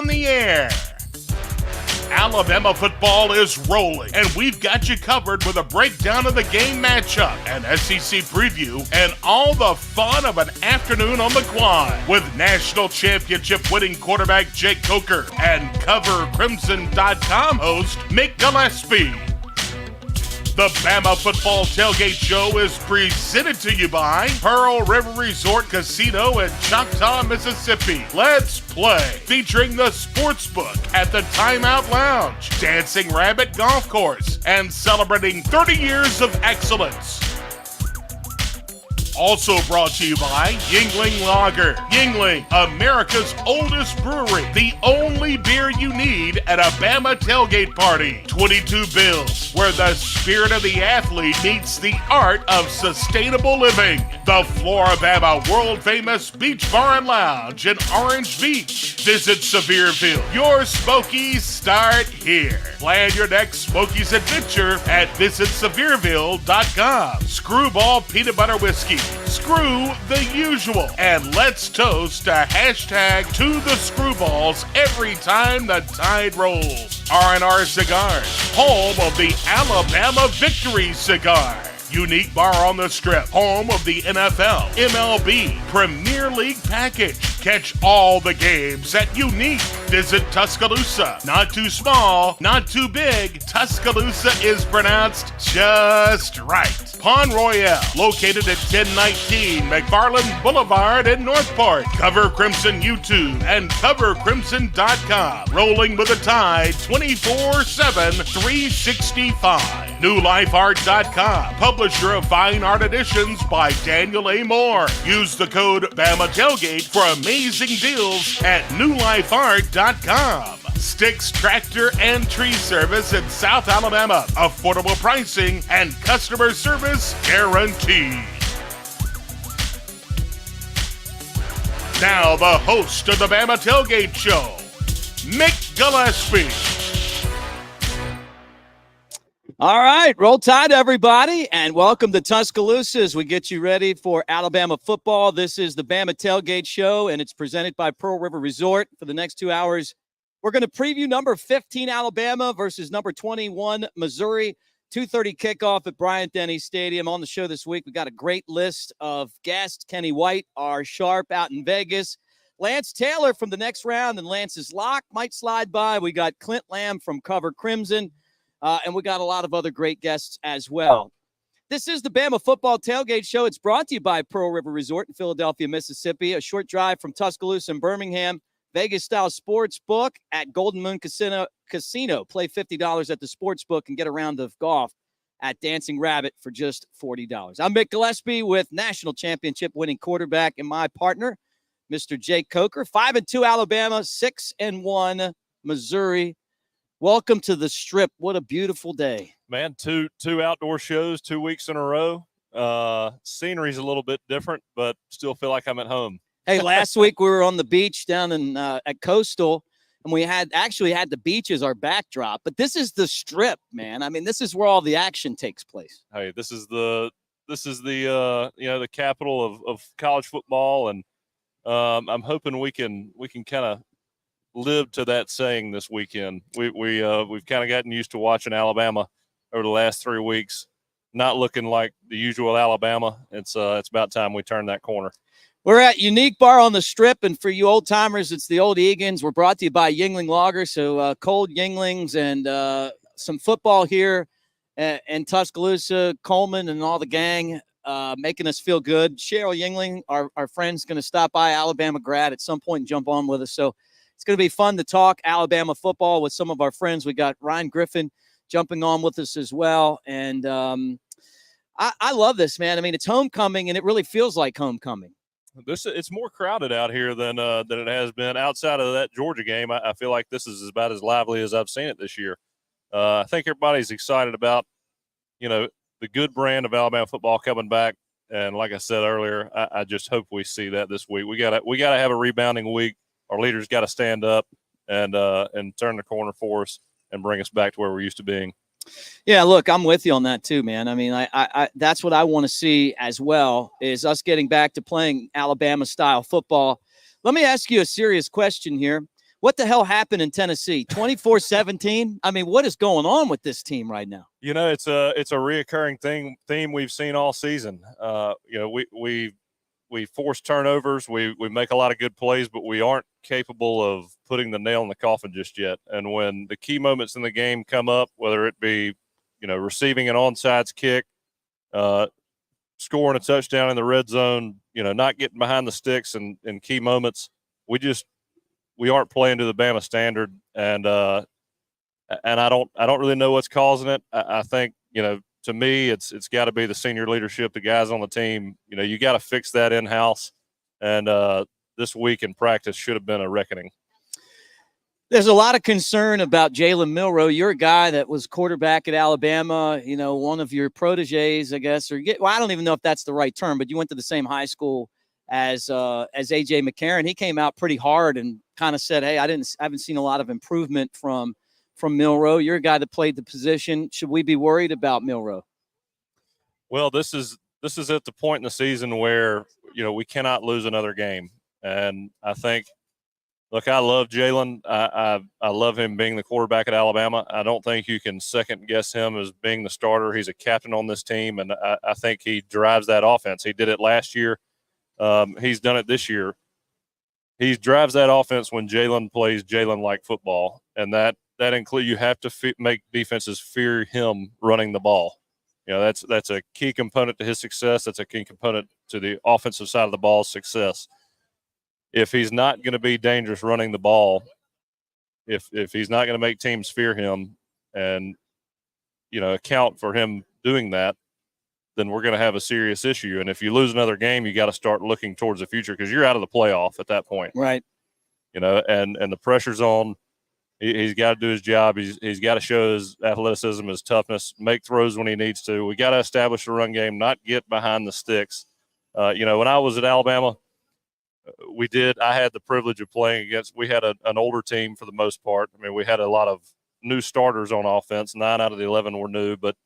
on the air. Alabama football is rolling, and we've got you covered with a breakdown of the game matchup, an SEC preview, and all the fun of an afternoon on the quad with national championship winning quarterback Jake Coker and CoverCrimson.com host Mick Gillispie. The Bama Football Tailgate Show is presented to you by Pearl River Resort Casino in Choctaw, Mississippi. Let's play, featuring the Sportsbook at the Timeout Lounge, Dancing Rabbit Golf Course, and celebrating 30 years of excellence. Also brought to you by Yuengling Lager. Yuengling, America's oldest brewery. The only beer you need at a Bama tailgate party. 22 Bills, where the spirit of the athlete meets the art of sustainable living. The Floribama world-famous Beach Bar and Lounge in Orange Beach. Visit Sevierville. Your Smokies start here. Plan your next Smokies adventure at visitsevierville.com. Screwball Peanut Butter Whiskey. Screw the usual. And let's toast to hashtag to the Screwballs every time the tide rolls. R&R Cigars, home of the Alabama Victory Cigar. Unique Bar on the Strip, home of the NFL, MLB, Premier League Package. Catch all the games at Unique. Visit Tuscaloosa. Not too small, not too big. Tuscaloosa is pronounced just right. Pond Royale, located at 1019 McFarland Boulevard in Northport. Cover Crimson YouTube and CoverCrimson.com. Rolling with the tide 24/7, 365. NewLifeArt.com, publisher of Fine Art Editions by Daniel A. Moore. Use the code Bama Tailgate for amazing deals at NewLifeArt.com. Sticks Tractor and Tree Service in South Alabama. Affordable pricing and customer service guaranteed. Now the host of the Bama Tailgate Show, Mick Gillispie. All right, roll tide, everybody, and welcome to Tuscaloosa as we get you ready for Alabama football. This is the Bama Tailgate Show, and it's presented by Pearl River Resort. For the next 2 hours, we're going to preview number 15 Alabama versus number 21 Missouri. 2:30 kickoff at Bryant-Denny Stadium. On the show this week, we got a great list of guests. Kenny White, our sharp out in Vegas. Lance Taylor from the next round, and Lance's lock might slide by. We got Clint Lamb from Cover Crimson. And we got a lot of other great guests as well. This is the Bama Football Tailgate Show. It's brought to you by Pearl River Resort in Philadelphia, Mississippi. A short drive from Tuscaloosa and Birmingham. Vegas-style sports book at Golden Moon Casino. Play $50 at the sports book and get a round of golf at Dancing Rabbit for just $40. I'm Mick Gillispie with national championship winning quarterback and my partner, Mr. Jake Coker. 5-2 Alabama, 6-1 Missouri. Welcome to the Strip. What a beautiful day. Man, two outdoor shows 2 weeks in a row. Scenery's a little bit different, but still feel like I'm at home. Hey, last week we were on the beach down in at Coastal, and we had the beach as our backdrop. But this is the Strip, man. I mean, this is where all the action takes place. Hey, this is the the capital of college football, and I'm hoping we can kind of live to that saying this weekend. We've kind of gotten used to watching Alabama over the last 3 weeks, not looking like the usual Alabama. It's about time we turn that corner. We're at Unique Bar on the Strip, and for you old timers, it's the Old Egan's. We're brought to you by Yuengling Lager, so cold Yuenglings and some football here in Tuscaloosa, Coleman and all the gang making us feel good. Cheryl Yuengling, our friend's going to stop by, Alabama grad, at some point and jump on with us. So it's going to be fun to talk Alabama football with some of our friends. We got Ryan Griffin jumping on with us as well. And I love this, man. I mean, it's homecoming, and it really feels like homecoming. It's more crowded out here than it has been outside of that Georgia game. I feel like this is about as lively as I've seen it this year. I think everybody's excited about, the good brand of Alabama football coming back. And like I said earlier, I just hope we see that this week. We gotta have a rebounding week. Our leaders got to stand up and turn the corner for us and bring us back to where we're used to being. Yeah, look, I'm with you on that too, man. I mean, I that's what I want to see as well, is us getting back to playing Alabama-style football. Let me ask you a serious question here. What the hell happened in Tennessee? 24-17? I mean, what is going on with this team right now? You know, it's a reoccurring theme we've seen all season. You know, we force turnovers. We make a lot of good plays, but we aren't capable of putting the nail in the coffin just yet. And when the key moments in the game come up, whether it be, you know, receiving an onside kick, scoring a touchdown in the red zone, you know, not getting behind the sticks in key moments, we aren't playing to the Bama standard. And I don't really know what's causing it. I think, you know, to me, it's got to be the senior leadership, the guys on the team. You know, you got to fix that in-house. And this week in practice should have been a reckoning. There's a lot of concern about Jalen Milroe. You're a guy that was quarterback at Alabama, you know, one of your proteges, I guess, well, I don't even know if that's the right term, but you went to the same high school as A.J. McCarron. He came out pretty hard and kind of said, hey, I haven't seen a lot of improvement from Milroe. You're a guy that played the position. Should we be worried about Milroe? Well, this is at the point in the season where, you know, we cannot lose another game. And I think, look, I love Jalen. I love him being the quarterback at Alabama. I don't think you can second guess him as being the starter. He's a captain on this team, and I think he drives that offense. He did it last year. He's done it this year. He drives that offense when Jalen plays Jalen-like football, and that includes you have to make defenses fear him running the ball. You know, that's a key component to his success. That's a key component to the offensive side of the ball's success. If he's not going to be dangerous running the ball, if he's not going to make teams fear him and, you know, account for him doing that, then we're going to have a serious issue. And if you lose another game, you got to start looking towards the future because you're out of the playoff at that point. Right. You know, and the pressure's on. He's got to do his job. He's got to show his athleticism, his toughness, make throws when he needs to. We got to establish the run game, not get behind the sticks. You know, when I was at Alabama, I had the privilege of playing against, we had an older team for the most part. I mean, we had a lot of new starters on offense. 9 out of the 11 were new, but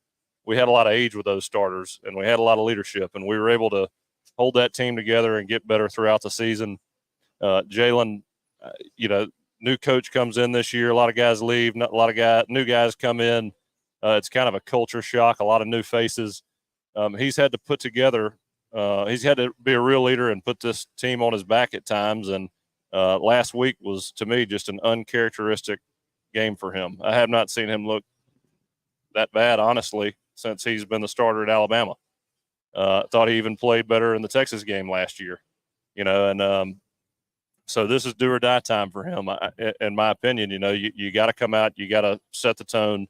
we had a lot of age with those starters, and we had a lot of leadership, and we were able to hold that team together and get better throughout the season. Jalen, you know, new coach comes in this year. A lot of guys leave. A lot of new guys come in. It's kind of a culture shock, a lot of new faces. He's had to put together he's had to be a real leader and put this team on his back at times. And last week was, to me, just an uncharacteristic game for him. I have not seen him look that bad, honestly, since he's been the starter at Alabama. Thought he even played better in the Texas game last year, you know, and so this is do or die time for him. In my opinion, you know, you got to come out, you got to set the tone,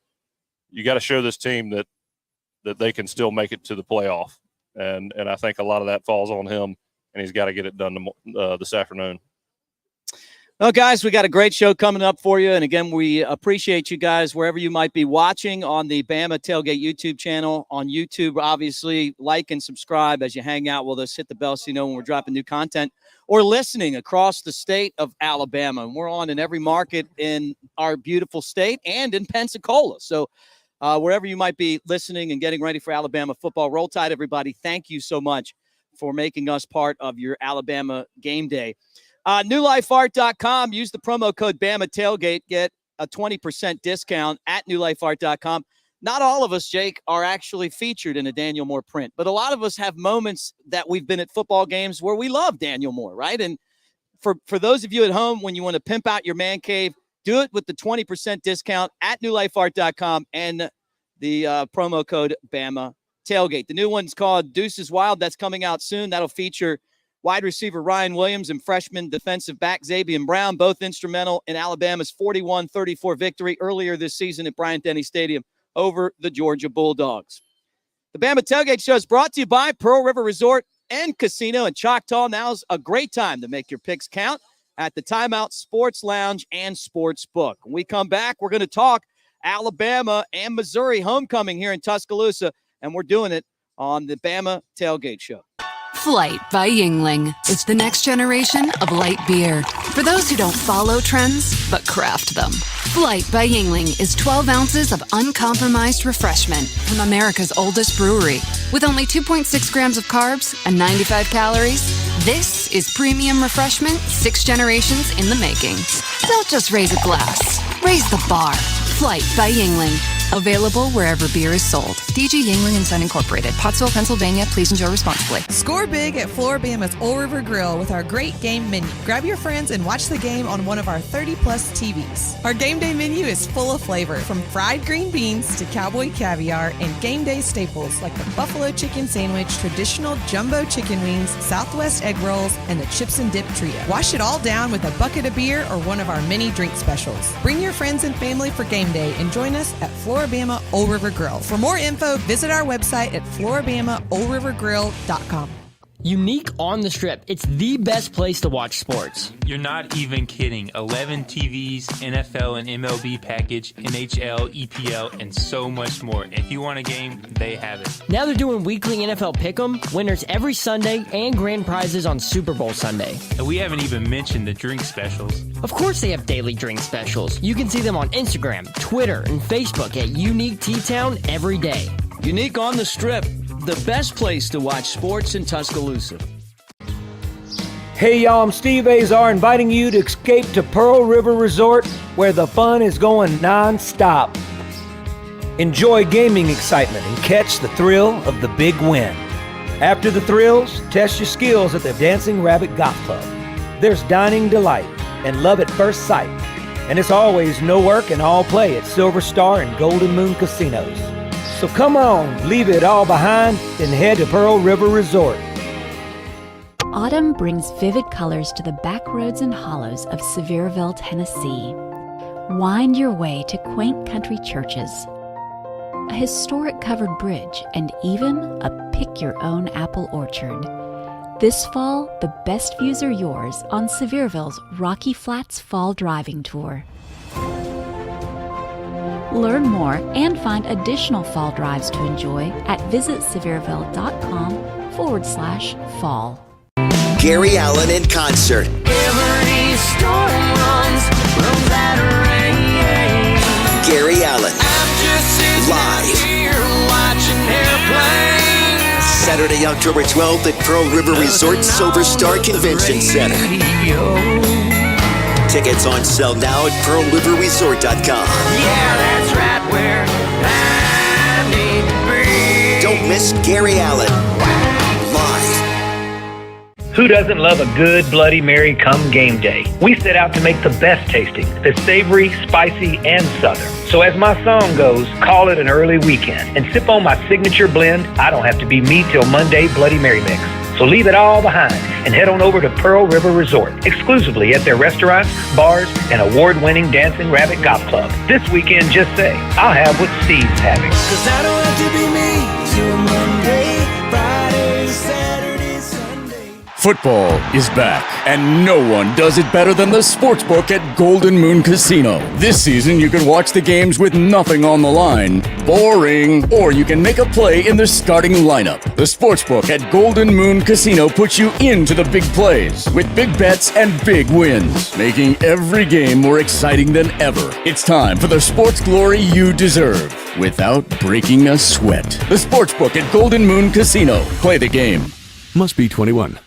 you got to show this team that they can still make it to the playoff. And I think a lot of that falls on him, and he's got to get it done this afternoon. Well, guys, we got a great show coming up for you. And again, we appreciate you guys wherever you might be watching on the Bama Tailgate YouTube channel. On YouTube, obviously, like and subscribe as you hang out with us. Hit the bell so you know when we're dropping new content, or listening across the state of Alabama. And we're on in every market in our beautiful state and in Pensacola. So wherever you might be listening and getting ready for Alabama football, Roll Tide, everybody. Thank you so much for making us part of your Alabama game day. NewLifeArt.com. Use the promo code Bama Tailgate. Get a 20% discount at NewLifeArt.com. Not all of us, Jake, are actually featured in a Daniel Moore print, but a lot of us have moments that we've been at football games where we love Daniel Moore, right? And for those of you at home, when you want to pimp out your man cave, do it with the 20% discount at NewLifeArt.com and the promo code Bama Tailgate. The new one's called Deuces Wild. That's coming out soon. That'll feature wide receiver Ryan Williams and freshman defensive back Xavier Brown, both instrumental in Alabama's 41-34 victory earlier this season at Bryant-Denny Stadium over the Georgia Bulldogs. The Bama Tailgate Show is brought to you by Pearl River Resort and Casino in Choctaw. Now's a great time to make your picks count at the Timeout Sports Lounge and Sports Book. When we come back, we're going to talk Alabama and Missouri homecoming here in Tuscaloosa, and we're doing it on the Bama Tailgate Show. Flight by Yingling. It's the next generation of light beer. For those who don't follow trends, but craft them. Flight by Yingling is 12 ounces of uncompromised refreshment from America's oldest brewery. With only 2.6 grams of carbs and 95 calories, This is premium refreshment 6 generations in the making. Don't just raise a glass, raise the bar. Flight by Yingling. Available wherever beer is sold. DG Yingling & Son Incorporated, Pottsville, Pennsylvania. Please enjoy responsibly. Score big at Floribama's Old River Grill with our great game menu. Grab your friends and watch the game on one of our 30-plus TVs. Our game day menu is full of flavor, from fried green beans to cowboy caviar and game day staples like the buffalo chicken sandwich, traditional jumbo chicken wings, Southwest egg rolls, and the chips and dip trio. Wash it all down with a bucket of beer or one of our many drink specials. Bring your friends and family for game day and join us at Floribama Old River Grill. For more info, visit our website at floribamaoldrivergrill.com. Unique on the Strip. It's the best place to watch sports. You're not even kidding. 11 TVs, NFL and MLB package, NHL, EPL, and so much more. If you want a game, they have it. Now they're doing weekly NFL Pick'em, winners every Sunday, and grand prizes on Super Bowl Sunday. And we haven't even mentioned the drink specials. Of course they have daily drink specials. You can see them on Instagram, Twitter, and Facebook at Unique T-Town every day. Unique on the Strip, the best place to watch sports in Tuscaloosa. Hey y'all, I'm Steve Azar inviting you to escape to Pearl River Resort where the fun is going non-stop. Enjoy gaming excitement and catch the thrill of the big win. After the thrills, test your skills at the Dancing Rabbit Golf Club. There's dining delight and love at first sight. And it's always no work and all play at Silver Star and Golden Moon Casinos. So come on, leave it all behind and head to Pearl River Resort. Autumn brings vivid colors to the back roads and hollows of Sevierville, Tennessee. Wind your way to quaint country churches, a historic covered bridge, and even a pick-your-own apple orchard. This fall, the best views are yours on Sevierville's Rocky Flats Fall Driving Tour. Learn more and find additional fall drives to enjoy at visitsevierville.com/fall. Gary Allen in concert. Every storm runs that rain. Gary Allen. I'm just live. Here watching airplanes. Saturday, October 12th at Pearl River Resort Silver Star Convention Center. Tickets on sale now at pearlriverresort.com. Yeah, that's right where I need to be. Don't miss Gary Allen. Live. Who doesn't love a good Bloody Mary come game day? We set out to make the best tasting, the savory, spicy, and southern. So as my song goes, call it an early weekend and sip on my signature blend. I don't have to be me till Monday Bloody Mary mix. So leave it all behind and head on over to Pearl River Resort, exclusively at their restaurants, bars, and award-winning Dancing Rabbit Golf Club. This weekend, just say, I'll have what Steve's having. 'Cause I don't have to be me till Monday, Friday, Saturday, Sunday. Football is back, and no one does it better than the Sportsbook at Golden Moon Casino. This season, you can watch the games with nothing on the line. Boring. Or you can make a play in the starting lineup. The Sportsbook at Golden Moon Casino puts you into the big plays with big bets and big wins, making every game more exciting than ever. It's time for the sports glory you deserve without breaking a sweat. The Sportsbook at Golden Moon Casino. Play the game. Must be 21.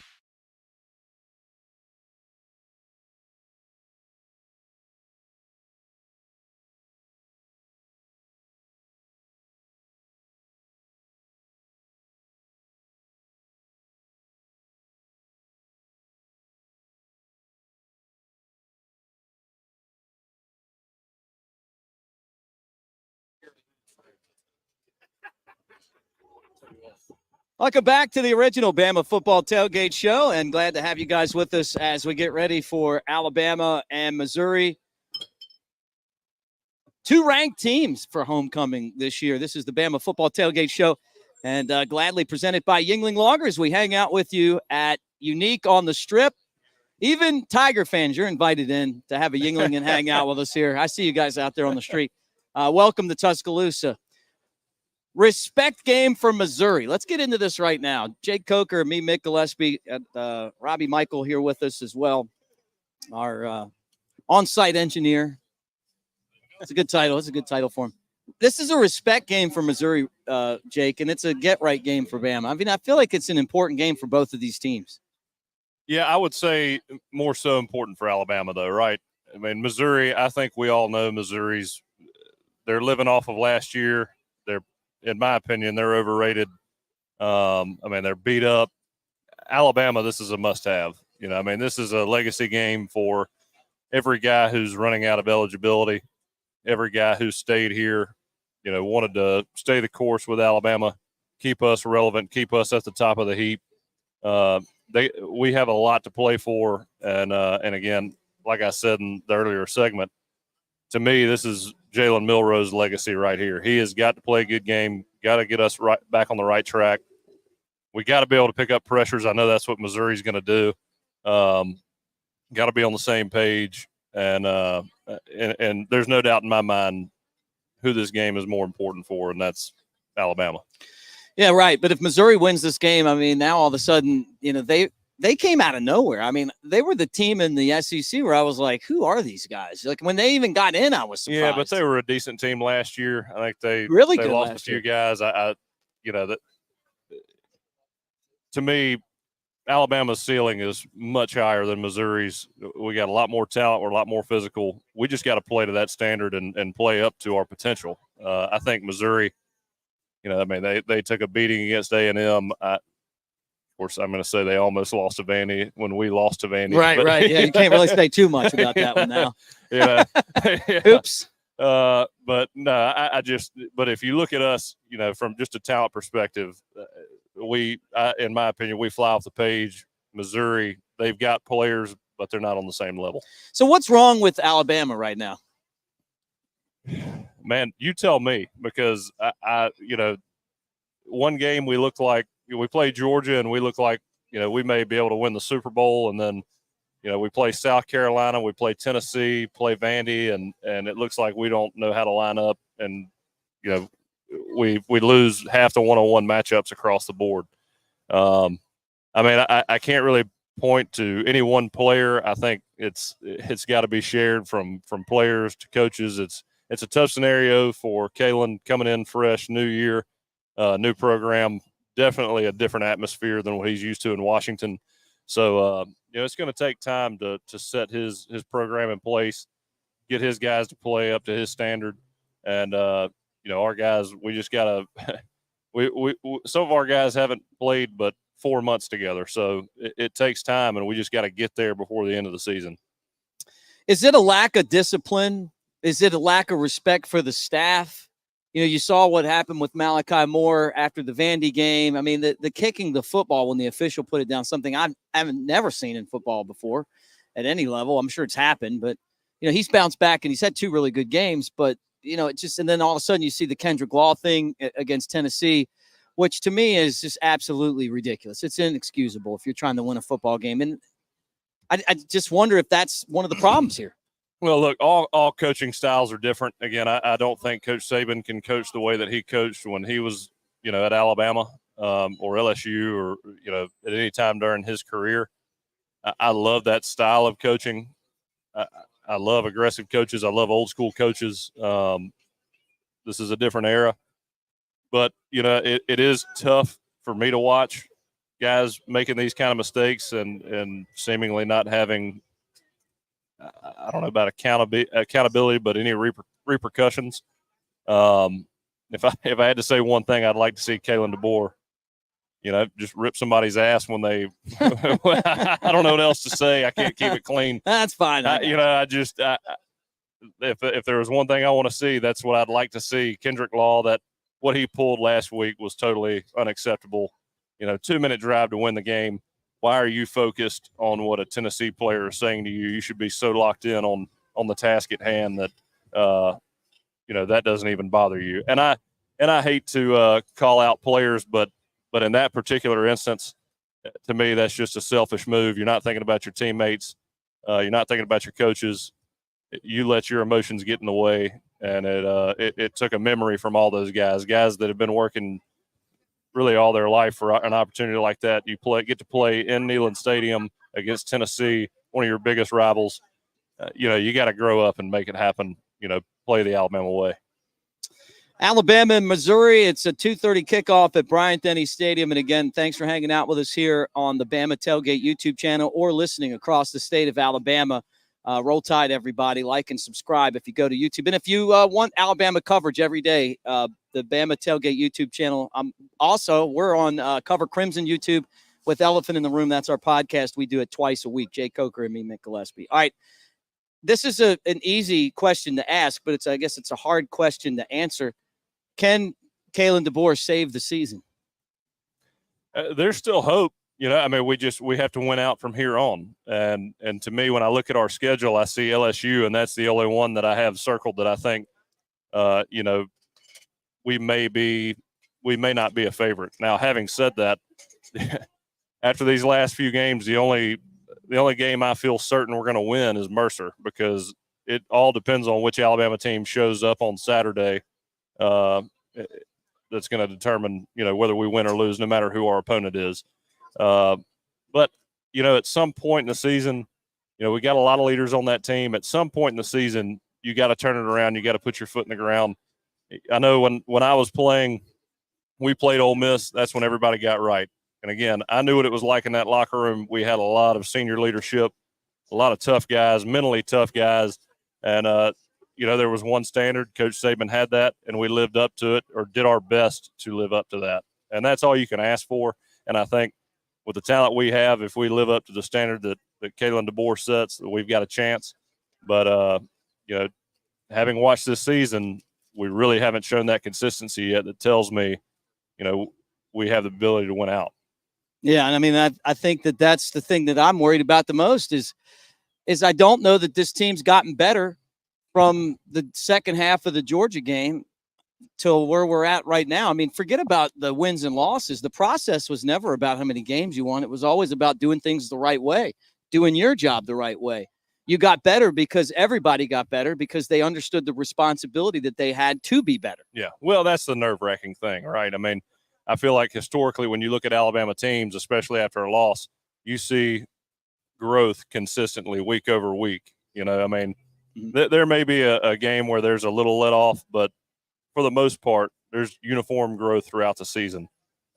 Welcome back to the original Bama Football Tailgate Show, and glad to have you guys with us as we get ready for Alabama and Missouri. 2 ranked teams for homecoming this year. This is the Bama Football Tailgate Show, and gladly presented by Yuengling Loggers. We hang out with you at Unique on the Strip. Even Tiger fans, you're invited in to have a Yuengling and hang out with us here. I see you guys out there on the street. Welcome to Tuscaloosa. Respect game for Missouri. Let's get into this right now. Jake Coker, me, Mick, Gillispie, Robbie Michael here with us as well. Our on-site engineer. That's a good title. That's a good title for him. This is a respect game for Missouri, Jake, and it's a get-right game for Bama. I mean, I feel like it's an important game for both of these teams. Yeah, I would say more so important for Alabama, though, right? I mean, Missouri, I think we all know they're living off of last year. They're, in my opinion, they're overrated. I mean, they're beat up. Alabama, this is a must-have. I mean, this is a legacy game for every guy who's running out of eligibility, every guy who stayed here, wanted to stay the course with Alabama, keep us relevant, keep us at the top of the heap. We have a lot to play for, and again, like I said in the earlier segment, to me, this is Jalen Milroe's legacy right here. He has got to play a good game, got to get us right back on the right track. We got to be able to pick up pressures. I know that's what Missouri's going to do. Got to be on the same page, and there's no doubt in my mind who this game is more important for, and that's Alabama. Yeah, right. But if Missouri wins this game, I mean, now all of a sudden, they came out of nowhere. I mean, they were the team in the SEC where I was like, who are these guys? Like, when they even got in, I was surprised. Yeah, but they were a decent team last year. I think they lost a few guys. To me, Alabama's ceiling is much higher than Missouri's. We got a lot more talent. We're a lot more physical. We just got to play to that standard and play up to our potential. I think Missouri, they took a beating against A&M. Of course, I'm going to say they almost lost to Vandy when we lost to Vandy. Right. Yeah, you can't really say too much about that one now. Yeah. Oops. But no, but if you look at us, from just a talent perspective, in my opinion, we fly off the page. Missouri, they've got players, but they're not on the same level. So what's wrong with Alabama right now? Man, you tell me, because one game we looked like we played Georgia and we looked like, we may be able to win the Super Bowl. And then, we play South Carolina, we play Tennessee, play Vandy, and it looks like we don't know how to line up. And, we lose half the one-on-one matchups across the board. I mean, I can't really point to any one player. I think it's got to be shared from players to coaches. It's a tough scenario for Kalen coming in fresh, new year, new program, definitely a different atmosphere than what he's used to in Washington. So, it's going to take time to set his program in place, get his guys to play up to his standard. And, our guys, we just got to we some of our guys haven't played but 4 months together. So it takes time, and we just got to get there before the end of the season. Is it a lack of discipline? Is it a lack of respect for the staff? You saw what happened with Malachi Moore after the Vandy game. I mean, the kicking the football when the official put it down, something I haven't never seen in football before at any level. I'm sure it's happened, but, he's bounced back and he's had 2 really good games. But, and then all of a sudden you see the Kendrick Law thing against Tennessee, which to me is just absolutely ridiculous. It's inexcusable if you're trying to win a football game. And I just wonder if that's one of the problems here. Well, look, all coaching styles are different. Again, I don't think Coach Saban can coach the way that he coached when he was, at Alabama or LSU or, at any time during his career. I love that style of coaching. I love aggressive coaches. I love old school coaches. This is a different era. But, it is tough for me to watch guys making these kind of mistakes and seemingly not having – I don't know about accountability, but any repercussions. If I had to say one thing, I'd like to see Kalen DeBoer, just rip somebody's ass when they. I don't know what else to say. I can't keep it clean. That's fine. If there was one thing I want to see, that's what I'd like to see. Kendrick Law, that what he pulled last week was totally unacceptable. 2-minute drive to win the game. Why are you focused on what a Tennessee player is saying to you? You should be so locked in on the task at hand that that doesn't even bother you. And I hate to call out players, but in that particular instance, to me, that's just a selfish move. You're not thinking about your teammates. You're not thinking about your coaches. You let your emotions get in the way, and it took a memory from all those guys that have been working really all their life for an opportunity like that. You get to play in Neyland Stadium against Tennessee, one of your biggest rivals. You got to grow up and make it happen. Play the Alabama way. Alabama and Missouri, it's a 2:30 kickoff at Bryant-Denny Stadium. And again, thanks for hanging out with us here on the Bama Tailgate YouTube channel or listening across the state of Alabama. Roll Tide, everybody. Like and subscribe if you go to YouTube. And if you want Alabama coverage every day, the Bama Tailgate YouTube channel. We're on Cover Crimson YouTube with Elephant in the Room. That's our podcast. We do it twice a week. Jay Coker and me, Mick Gillispie. All right. This is an easy question to ask, but I guess it's a hard question to answer. Can Kalen DeBoer save the season? There's still hope. You know, I mean, we have to win out from here on. And to me, when I look at our schedule, I see LSU, and that's the only one that I have circled that I think, we may not be a favorite. Now, having said that, after these last few games, the only game I feel certain we're going to win is Mercer, because it all depends on which Alabama team shows up on Saturday. That's going to determine, whether we win or lose, no matter who our opponent is. But, at some point in the season, we got a lot of leaders on that team. At some point in the season, you got to turn it around. You got to put your foot in the ground. I know when I was playing, we played Ole Miss. That's when everybody got right. And again, I knew what it was like in that locker room. We had a lot of senior leadership, a lot of tough guys, mentally tough guys. And, there was one standard. Coach Saban had that, and we lived up to it, or did our best to live up to that. And that's all you can ask for. And I think with the talent we have, if we live up to the standard that Kalen DeBoer sets, we've got a chance. But, having watched this season, we really haven't shown that consistency yet. That tells me, we have the ability to win out. Yeah, and I mean, I think that's the thing that I'm worried about the most is I don't know that this team's gotten better from the second half of the Georgia game till where we're at right now. I mean, forget about the wins and losses. The process was never about how many games you won. It was always about doing things the right way, doing your job the right way. You got better because everybody got better because they understood the responsibility that they had to be better. Yeah, well, that's the nerve-wracking thing, right? I mean, I feel like historically when you look at Alabama teams, especially after a loss, you see growth consistently week over week. There may be a game where there's a little let off, but for the most part, there's uniform growth throughout the season.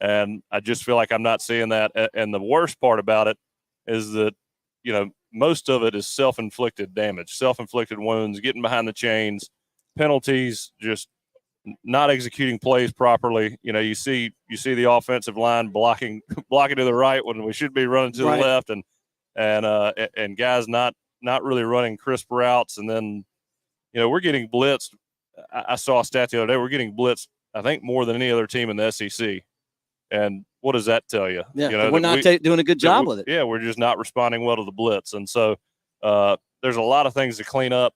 And I just feel like I'm not seeing that. And the worst part about it is that, most of it is self-inflicted damage, self-inflicted wounds, getting behind the chains, penalties, just not executing plays properly. You see the offensive line blocking to the right when we should be running to the left, and guys not really running crisp routes. And then, we're getting blitzed. I saw a stat the other day. We're getting blitzed, I think, more than any other team in the SEC. And what does that tell you? Yeah, we're not doing a good job with it. Yeah, we're just not responding well to the blitz. And so there's a lot of things to clean up.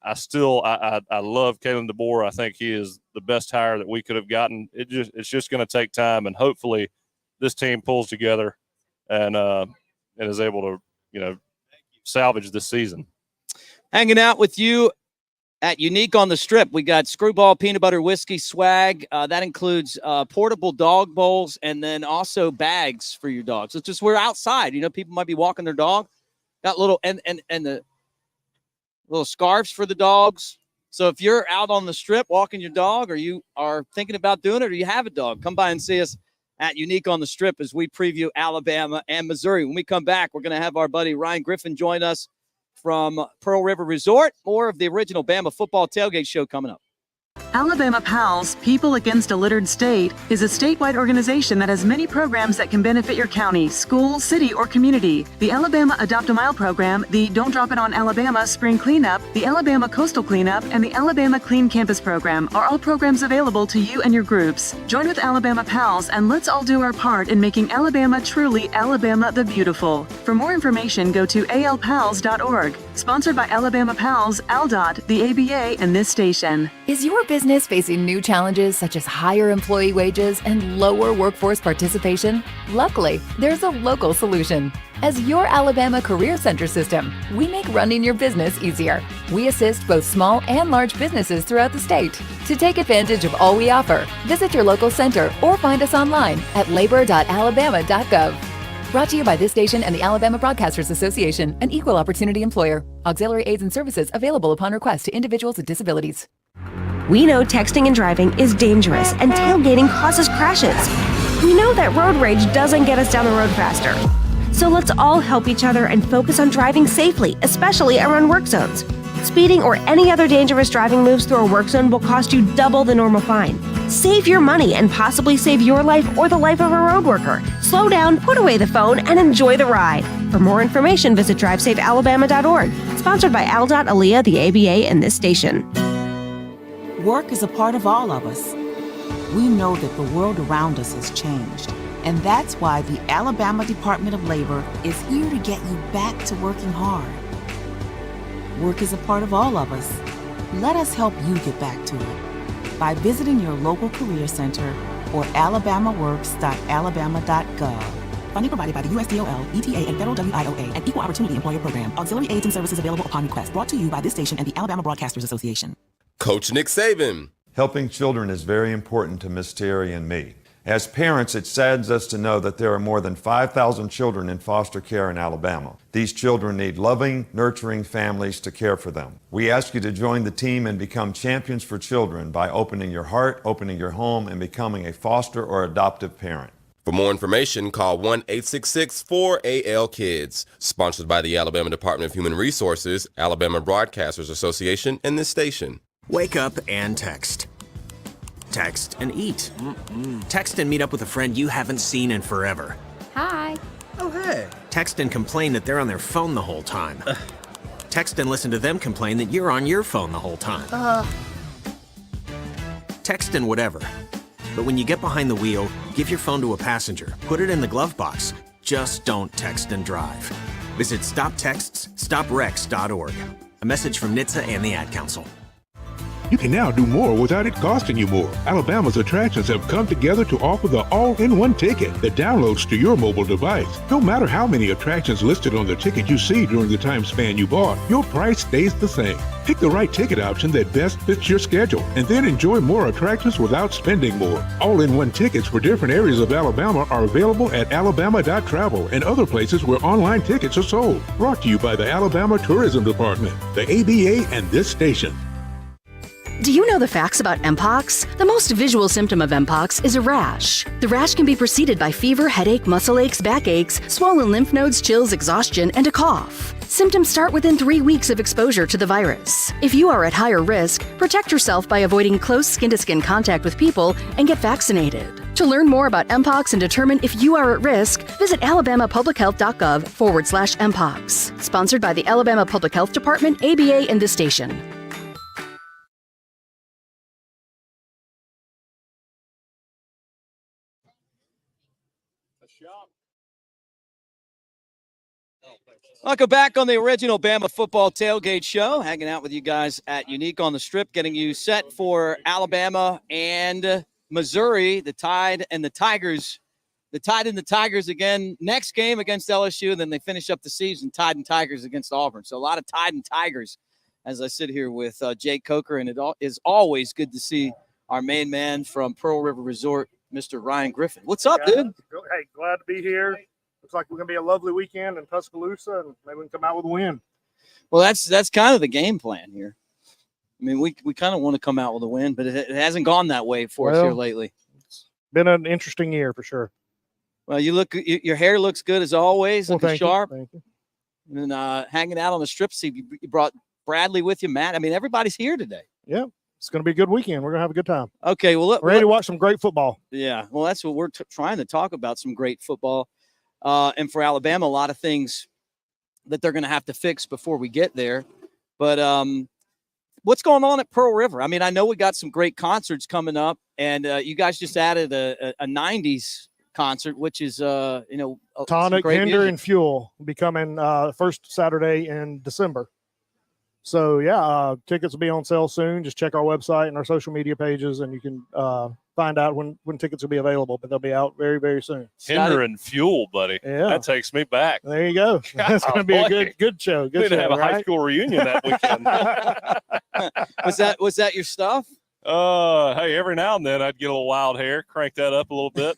I love Kalen DeBoer. I think he is the best hire that we could have gotten. It's just going to take time, and hopefully this team pulls together and is able to, salvage this season. Hanging out with you at Unique on the Strip, we got Screwball Peanut Butter Whiskey swag. That includes portable dog bowls and then also bags for your dogs. It's just we're outside. People might be walking their dog. Got little and the little scarves for the dogs. So if you're out on the strip walking your dog, or you are thinking about doing it, or you have a dog, come by and see us at Unique on the Strip as we preview Alabama and Missouri. When we come back, we're going to have our buddy Ryan Griffin join us from Pearl River Resort. More of the original Bama Football Tailgate Show coming up. Alabama PALS, People Against a Littered State, is a statewide organization that has many programs that can benefit your county, school, city, or community. The Alabama Adopt a Mile program, the Don't Drop It on Alabama Spring Cleanup, the Alabama Coastal Cleanup, and the Alabama Clean Campus program are all programs available to you and your groups. Join with Alabama PALS and let's all do our part in making Alabama truly Alabama the Beautiful. For more information, go to alpals.org. Sponsored by Alabama PALS, ALDOT, the ABA, and this station. Is your business facing new challenges such as higher employee wages and lower workforce participation? Luckily, there's a local solution. As your Alabama Career Center system, we make running your business easier. We assist both small and large businesses throughout the state. To take advantage of all we offer, visit your local center or find us online at labor.alabama.gov. Brought to you by this station and the Alabama Broadcasters Association, an equal opportunity employer. Auxiliary aids and services available upon request to individuals with disabilities. We know texting and driving is dangerous and tailgating causes crashes. We know that road rage doesn't get us down the road faster. So let's all help each other and focus on driving safely, especially around work zones. Speeding or any other dangerous driving moves through a work zone will cost you double the normal fine. Save your money and possibly save your life or the life of a road worker. Slow down, put away the phone, and enjoy the ride. For more information, visit drivesafealabama.org. Sponsored by ALDOT, ALEA, the ABA, and this station. Work is a part of all of us. We know that the world around us has changed, and that's why the Alabama Department of Labor is here to get you back to working hard. Work is a part of all of us. Let us help you get back to it by visiting your local career center or alabamaworks.alabama.gov. Funding provided by the USDOL, ETA, and Federal WIOA, and Equal Opportunity Employer Program. Auxiliary aids and services available upon request. Brought to you by this station and the Alabama Broadcasters Association. Coach Nick Saban. Helping children is very important to Miss Terry and me. As parents, it saddens us to know that there are more than 5,000 children in foster care in Alabama. These children need loving, nurturing families to care for them. We ask you to join the team and become champions for children by opening your heart, opening your home, and becoming a foster or adoptive parent. For more information, call 1-866-4AL-KIDS. Sponsored by the Alabama Department of Human Resources, Alabama Broadcasters Association, and this station. Wake up and text. Text and eat. Text and meet up with a friend you haven't seen in forever. Hi. Oh, hey. Text and complain that they're on their phone the whole time. Text and listen to them complain that you're on your phone the whole time. Text and whatever. But when you get behind the wheel, give your phone to a passenger. Put it in the glove box. Just don't text and drive. Visit StopTextsStopWrecks.org. A message from NHTSA and the Ad Council. You can now do more without it costing you more. Alabama's attractions have come together to offer the all-in-one ticket that downloads to your mobile device. No matter how many attractions listed on the ticket you see during the time span you bought, your price stays the same. Pick the right ticket option that best fits your schedule, and then enjoy more attractions without spending more. All-in-one tickets for different areas of Alabama are available at alabama.travel and other places where online tickets are sold. Brought to you by the Alabama Tourism Department, the ABA, and this station. Do you know the facts about Mpox? The most visual symptom of Mpox is a rash. The rash can be preceded by fever, headache, muscle aches, backaches, swollen lymph nodes, chills, exhaustion, and a cough. Symptoms start within 3 weeks of exposure to the virus. If you are at higher risk, protect yourself by avoiding close skin-to-skin contact with people and get vaccinated. To learn more about Mpox and determine if you are at risk, visit alabamapublichealth.gov/Mpox. Sponsored by the Alabama Public Health Department, ABA, and this station. Welcome back on the original Bama Football Tailgate Show. Hanging out with you guys at Unique on the Strip, getting you set for Alabama and Missouri, the Tide and the Tigers. The Tide and the Tigers again next game against LSU, and then they finish up the season, Tide and Tigers against Auburn. So a lot of Tide and Tigers as I sit here with Jake Coker, and it is always good to see our main man from Pearl River Resort, Mr. Ryan Griffin. What's up, dude? Hey, glad to be here. Looks like we're going to be a lovely weekend in Tuscaloosa, and maybe we can come out with a win. Well, that's kind of the game plan here. I mean, we kind of want to come out with a win, but it hasn't gone that way for us here lately. It's been an interesting year for sure. Well, your hair looks good as always, looking sharp. Thank you. And hanging out on the strip. See, you brought Bradley with you, Matt. I mean, everybody's here today. Yeah, it's going to be a good weekend. We're going to have a good time. Okay, well, we're ready to watch some great football. Yeah, well, that's what we're trying to talk about, some great football. And for Alabama, a lot of things that they're going to have to fix before we get there. But what's going on at Pearl River? I mean, I know we got some great concerts coming up, and you guys just added a 90s concert, which is, Tonic, Hinder, and Fuel will be coming first Saturday in December. So, yeah, tickets will be on sale soon. Just check our website and our social media pages, and you can find out when tickets will be available. But they'll be out very, very soon. Hinder and Fuel, buddy. Yeah. That takes me back. There you go. That's going to be a good show. Good We're show, going to have a right? high school reunion that weekend. Was that your stuff? Hey, every now and then I'd get a little wild hair, crank that up a little bit.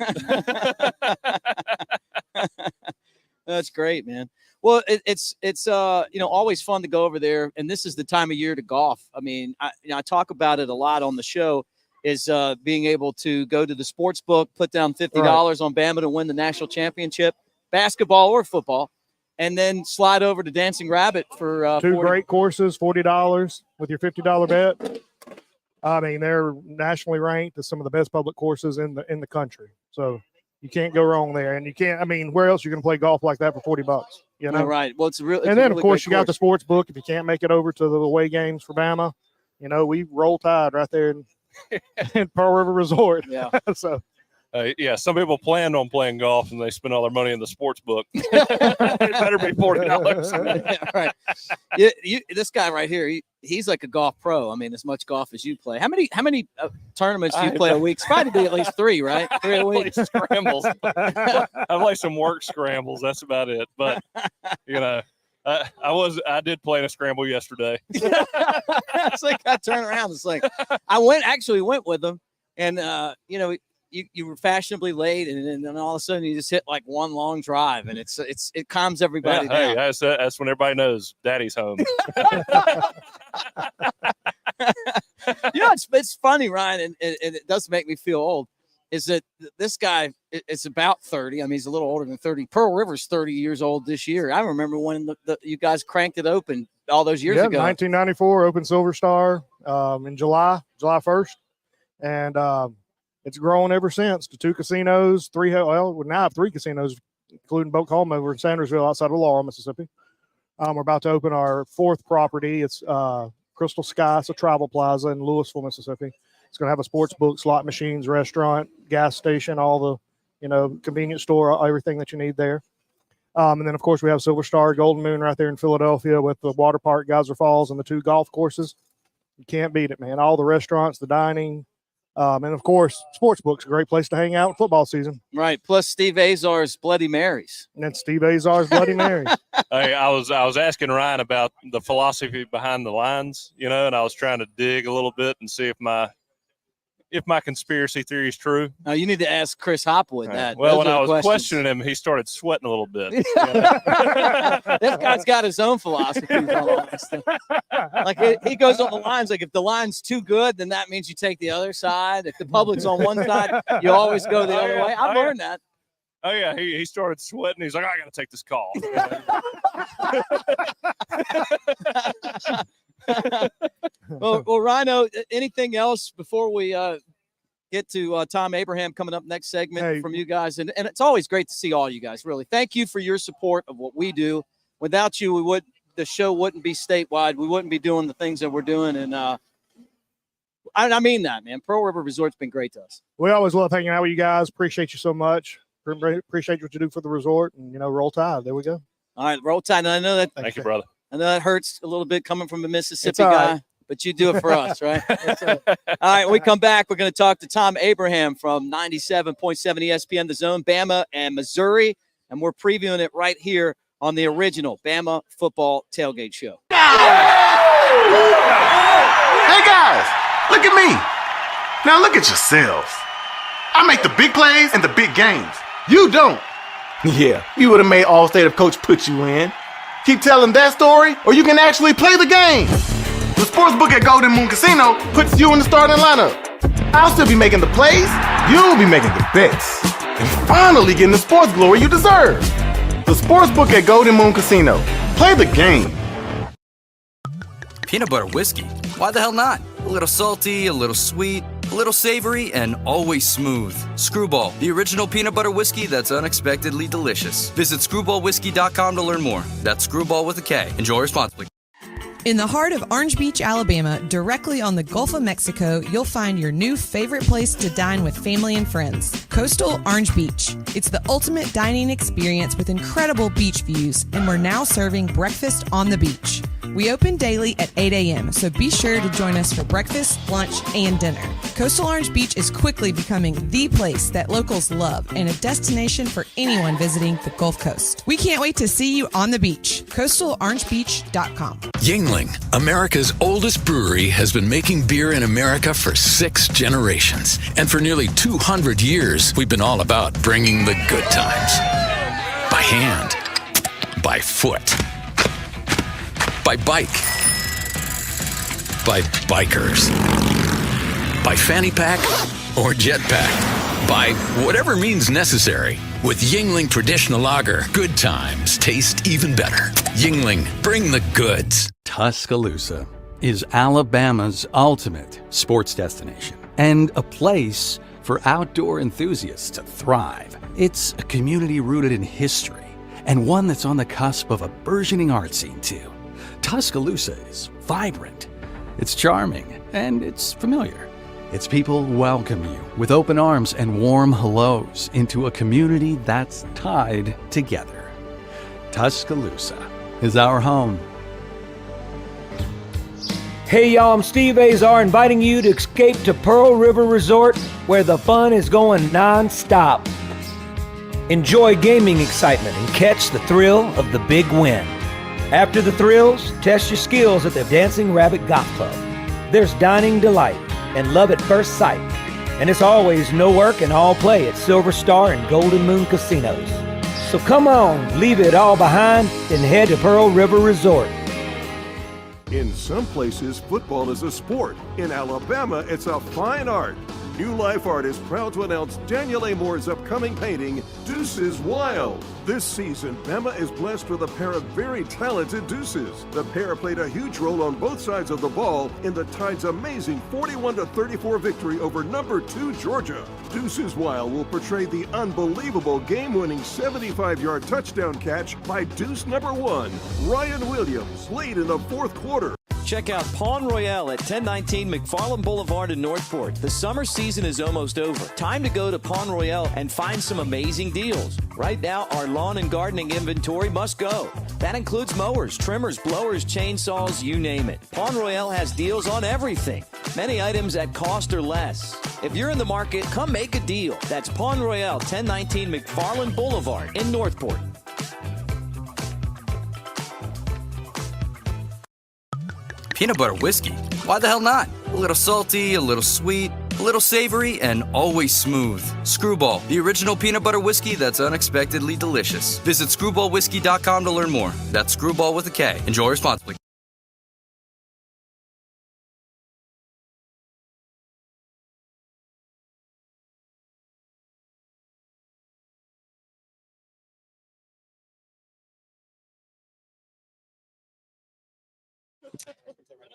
That's great, man. Well, it's always fun to go over there, and this is the time of year to golf. I mean, I talk about it a lot on the show, is being able to go to the sports book, put down $50 on Bama to win the national championship, basketball or football, and then slide over to Dancing Rabbit for two 40. great courses, $40 with your $50 bet. I mean, they're nationally ranked as some of the best public courses in the country. So you can't go wrong there. And you can't, I mean, where else are you going to play golf like that for $40? You know? Right. Well, it's a and then, of course, you got the sports book. If you can't make it over to the away games for Bama, we roll tide right there in Pearl River Resort. Yeah. So. Some people planned on playing golf and they spend all their money in the sports book. It better be $40. Yeah, right. This guy right here, he's like a golf pro. I mean, as much golf as you play. How many tournaments do you play a week? It's probably be at least 3, right? 3 a week. Scrambles. I play some work scrambles. That's about it. But I did play in a scramble yesterday. It's like I turn around. It's like I went with them, and you were fashionably late, and then all of a sudden you just hit like one long drive, and it calms everybody down. Hey, that's when everybody knows Daddy's home. It's funny, Ryan, and it does make me feel old. Is that this guy is about 30? I mean, he's a little older than 30. Pearl River's 30 years old this year. I remember when you guys cranked it open all those years ago. 1994, Open Silver Star in July 1st, and it's grown ever since. The 2 casinos, we now have 3 casinos, including Boat Home over in Sandersville outside of Laurel, Mississippi. We're about to open our 4th property. It's Crystal Sky. It's a travel plaza in Louisville, Mississippi. It's going to have a sports book, slot machines, restaurant, gas station, all the, convenience store, everything that you need there. And then, of course, we have Silver Star, Golden Moon right there in Philadelphia with the water park, Geyser Falls, and the 2 golf courses. You can't beat it, man. All the restaurants, the dining, and, of course, Sportsbook's a great place to hang out in football season. Right. Plus Steve Azar's Bloody Marys. And then Steve Azar's Bloody Marys. Hey, I was asking Ryan about the philosophy behind the lines, and I was trying to dig a little bit and see if my conspiracy theory is true. You need to ask Chris Hopwood that. Well, when I was questioning him, he started sweating a little bit. This guy's got his own philosophy on all this stuff. Like he goes on the lines, like if the line's too good, then that means you take the other side. If the public's on one side, you always go the other way. I've learned that. Oh, yeah, he started sweating. He's like, I got to take this call. Well, Rhino, anything else before we get to Thom Abraham coming up next segment from you guys? And it's always great to see all you guys, really. Thank you for your support of what we do. Without you, the show wouldn't be statewide. We wouldn't be doing the things that we're doing. And I mean that, man. Pearl River Resort's been great to us. We always love hanging out with you guys. Appreciate you so much. Appreciate what you do for the resort. And, roll tide. There we go. All right, roll tide. And I know that. Thank you, brother. I know that hurts a little bit coming from a Mississippi guy, but you do it for us, right? All right, when we come back, we're going to talk to Thom Abraham from 97.7 ESPN, The Zone, Bama and Missouri, and we're previewing it right here on the original Bama Football Tailgate Show. Hey, guys, look at me. Now look at yourselves. I make the big plays and the big games. You don't. Yeah, you would have made All-State if Coach put you in. Keep telling that story, or you can actually play the game. The sportsbook at Golden Moon Casino puts you in the starting lineup. I'll still be making the plays, you'll be making the bets, and finally getting the sports glory you deserve. The sportsbook at Golden Moon Casino. Play the game. Peanut butter whiskey? Why the hell not? A little salty, a little sweet, a little savory, and always smooth. Screwball, the original peanut butter whiskey that's unexpectedly delicious. Visit screwballwhiskey.com to learn more. That's Screwball with a K. Enjoy responsibly. In the heart of Orange Beach, Alabama, directly on the Gulf of Mexico, you'll find your new favorite place to dine with family and friends, Coastal Orange Beach. It's the ultimate dining experience with incredible beach views, and we're now serving breakfast on the beach. We open daily at 8 a.m., so be sure to join us for breakfast, lunch, and dinner. Coastal Orange Beach is quickly becoming the place that locals love and a destination for anyone visiting the Gulf Coast. We can't wait to see you on the beach. CoastalOrangeBeach.com. Yuengling, America's oldest brewery, has been making beer in America for 6 generations. And for nearly 200 years, we've been all about bringing the good times. By hand. By foot. By bike. By bikers. By fanny pack or jetpack. By whatever means necessary. With Yingling Traditional Lager, good times taste even better. Yingling, bring the goods. Tuscaloosa is Alabama's ultimate sports destination and a place for outdoor enthusiasts to thrive. It's a community rooted in history and one that's on the cusp of a burgeoning art scene too. Tuscaloosa is vibrant, it's charming, and it's familiar. Its people welcome you with open arms and warm hellos into a community that's tied together. Tuscaloosa is our home. Hey y'all, I'm Steve Azar inviting you to escape to Pearl River Resort where the fun is going non-stop. Enjoy gaming excitement and catch the thrill of the big win. After the thrills, test your skills at the Dancing Rabbit Golf Club. There's dining delight and love at first sight. And it's always no work and all play at Silver Star and Golden Moon Casinos. So come on, leave it all behind and head to Pearl River Resort. In some places, football is a sport. In Alabama, it's a fine art. New Life Art is proud to announce Daniel A. Moore's upcoming painting, Deuces Wild. This season, Bama is blessed with a pair of very talented deuces. The pair played a huge role on both sides of the ball in the Tide's amazing 41-34 victory over number 2 Georgia. Deuces Wild will portray the unbelievable game-winning 75-yard touchdown catch by deuce number 1, Ryan Williams, late in the fourth quarter. Check out Pawn Royale at 1019 McFarland Boulevard in Northport. The summer season is almost over. Time to go to Pawn Royale and find some amazing deals. Right now, our lawn and gardening inventory must go. That includes mowers, trimmers, blowers, chainsaws, you name it. Pawn Royale has deals on everything. Many items at cost or less. If you're in the market, come make a deal. That's Pawn Royale, 1019 McFarland Boulevard in Northport. Peanut butter whiskey? Why the hell not? A little salty, a little sweet, a little savory, and always smooth. Screwball, the original peanut butter whiskey that's unexpectedly delicious. Visit screwballwhiskey.com to learn more. That's Screwball with a K. Enjoy responsibly.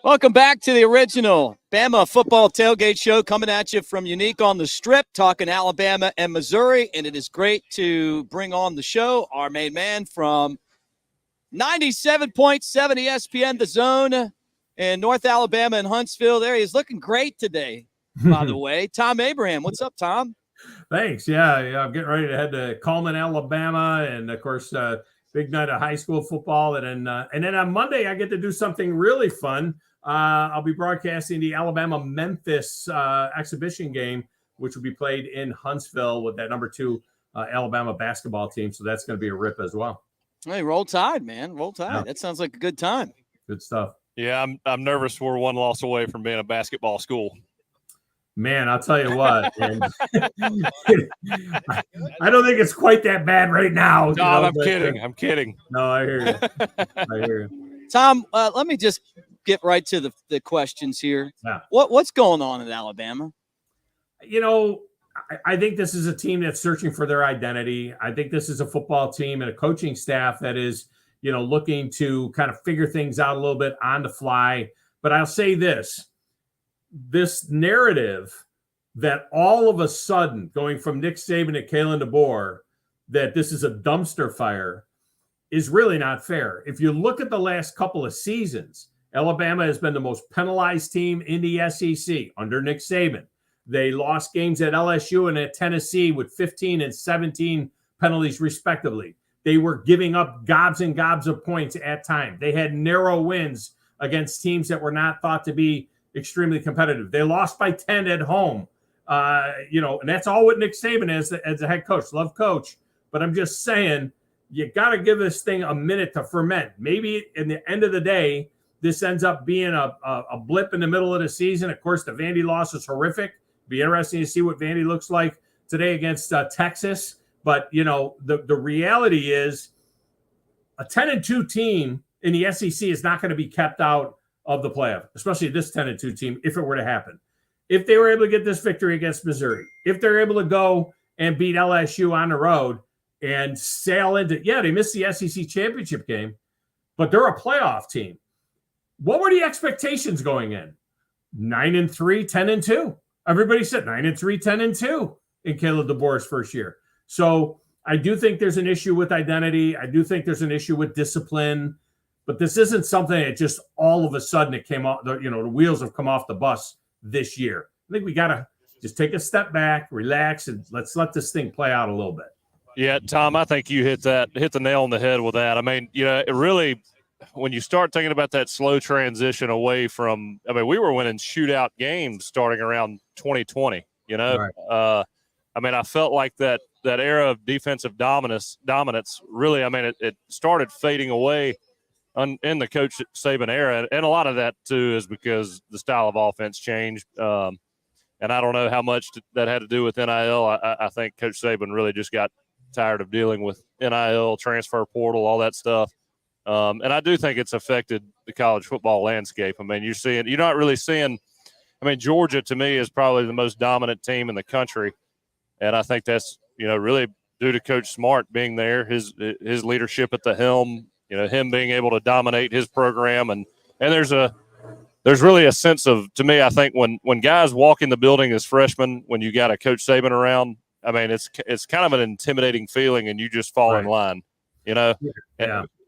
Welcome back to the original Bama Football Tailgate Show, coming at you from Unique on the Strip, talking Alabama and Missouri. And it is great to bring on the show our main man from 97.7 ESPN, The Zone in North Alabama and Huntsville. There he is, looking great today, by the way. Thom Abraham. What's up, Tom? Thanks. Yeah, I'm getting ready to head to Coleman, Alabama, and, of course, big night of high school football. And then on Monday, I get to do something really fun. I'll be broadcasting the Alabama-Memphis exhibition game, which will be played in Huntsville with that number 2 Alabama basketball team. So that's going to be a rip as well. Hey, roll tide, man. Roll tide. Yeah. That sounds like a good time. Good stuff. Yeah, I'm nervous we're one loss away from being a basketball school. Man, I'll tell you what. I don't think it's quite that bad right now. No, I'm kidding. I'm kidding. No, I hear you. I hear you. Tom, let me just get right to the questions here. Yeah. What's going on in Alabama? You know, I think this is a team that's searching for their identity. I think this is a football team and a coaching staff that is, you know, looking to kind of figure things out a little bit on the fly. But I'll say this narrative that all of a sudden, going from Nick Saban to Kalen DeBoer, that this is a dumpster fire is really not fair. If you look at the last couple of seasons, Alabama has been the most penalized team in the SEC under Nick Saban. They lost games at LSU and at Tennessee with 15 and 17 penalties respectively. They were giving up gobs and gobs of points at times. They had narrow wins against teams that were not thought to be extremely competitive. They lost by 10 at home. And that's all with Nick Saban as a head coach. Love coach. But I'm just saying, you got to give this thing a minute to ferment. Maybe in the end of the day, this ends up being a blip in the middle of the season. Of course, the Vandy loss is horrific. Be interesting to see what Vandy looks like today against Texas. But, you know, the reality is A 10-2 team in the SEC is not going to be kept out of the playoff, especially this 10-2 team, if it were to happen. If they were able to get this victory against Missouri, if they're able to go and beat LSU on the road and sail into, they missed the SEC championship game, but they're a playoff team. What were the expectations going in? 9-3, 10-2. Everybody said 9-3, 10-2 in Caleb DeBoer's first year. So I do think there's an issue with identity. I do think there's an issue with discipline, but this isn't something that just all of a sudden it came off, the wheels have come off the bus this year. I think we got to just take a step back, relax, and let's let this thing play out a little bit. Yeah, Tom, I think you hit the nail on the head with that. I mean, it really, when you start thinking about that slow transition away from, we were winning shootout games starting around 2020, Right. I felt like that era of defensive dominance really, it started fading away in the Coach Saban era. And a lot of that, too, is because the style of offense changed. And I don't know how much that had to do with NIL. I think Coach Saban really just got tired of dealing with NIL, transfer portal, all that stuff. And I do think it's affected the college football landscape. You're not really seeing – Georgia, to me, is probably the most dominant team in the country. And I think that's, really due to Coach Smart being there, his leadership at the helm, him being able to dominate his program. And there's really a sense of, to me, I think when guys walk in the building as freshmen, when you got a Coach Saban around, it's kind of an intimidating feeling, and you just fall in line, Yeah.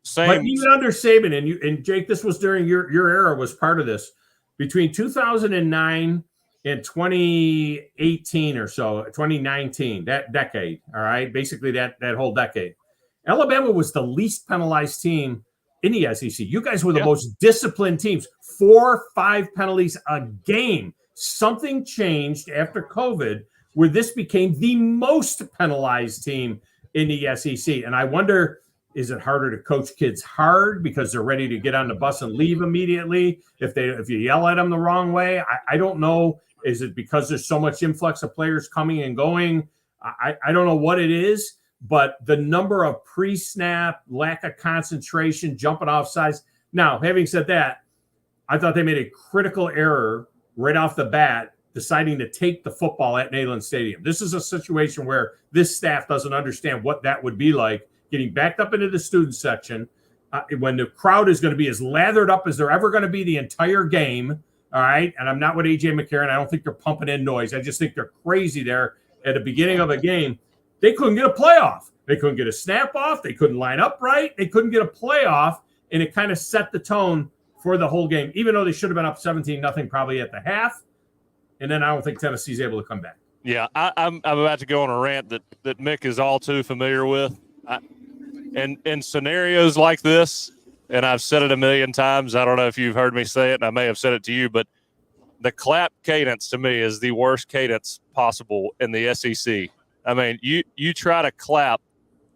Same. But even under Saban, and Jake, this was during your era, was part of this. Between 2009 and 2018 or so, 2019, that decade, all right, basically that whole decade, Alabama was the least penalized team in the SEC. You guys were the most disciplined teams, 4-5 penalties a game. Something changed after COVID where this became the most penalized team in the SEC. And I wonder, is it harder to coach kids hard because they're ready to get on the bus and leave immediately if you yell at them the wrong way? I don't know. Is it because there's so much influx of players coming and going? I don't know what it is, but the number of pre-snap, lack of concentration, jumping off sides. Now, having said that, I thought they made a critical error right off the bat, deciding to take the football at Neyland Stadium. This is a situation where this staff doesn't understand what that would be like, getting backed up into the student section when the crowd is going to be as lathered up as they're ever going to be the entire game. All right. And I'm not with AJ McCarron. I don't think they're pumping in noise. I just think they're crazy there at the beginning of a game. They couldn't get a playoff. They couldn't get a snap off. They couldn't line up right. They couldn't get a playoff. And it kind of set the tone for the whole game, even though they should have been up 17-0 probably at the half. And then I don't think Tennessee's able to come back. Yeah, I'm about to go on a rant that Mick is all too familiar with. And in scenarios like this, and I've said it a million times, I don't know if you've heard me say it, and I may have said it to you, but the clap cadence to me is the worst cadence possible in the SEC. You try to clap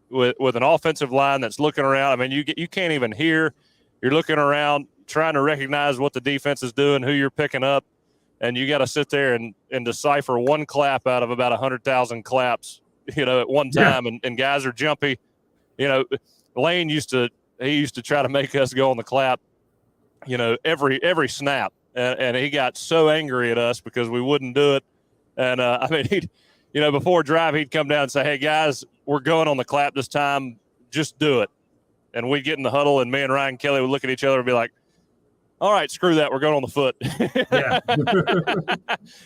with an offensive line that's looking around. You can't even hear. You're looking around, trying to recognize what the defense is doing, who you're picking up, and you got to sit there and decipher one clap out of about 100,000 claps, at one time, and guys are jumpy. Lane used to try to make us go on the clap, every snap, and he got so angry at us because we wouldn't do it. And he'd, before drive, he'd come down and say, "Hey guys, we're going on the clap this time. Just do it." And we'd get in the huddle, and me and Ryan Kelly would look at each other and be like, "All right, screw that. We're going on the foot."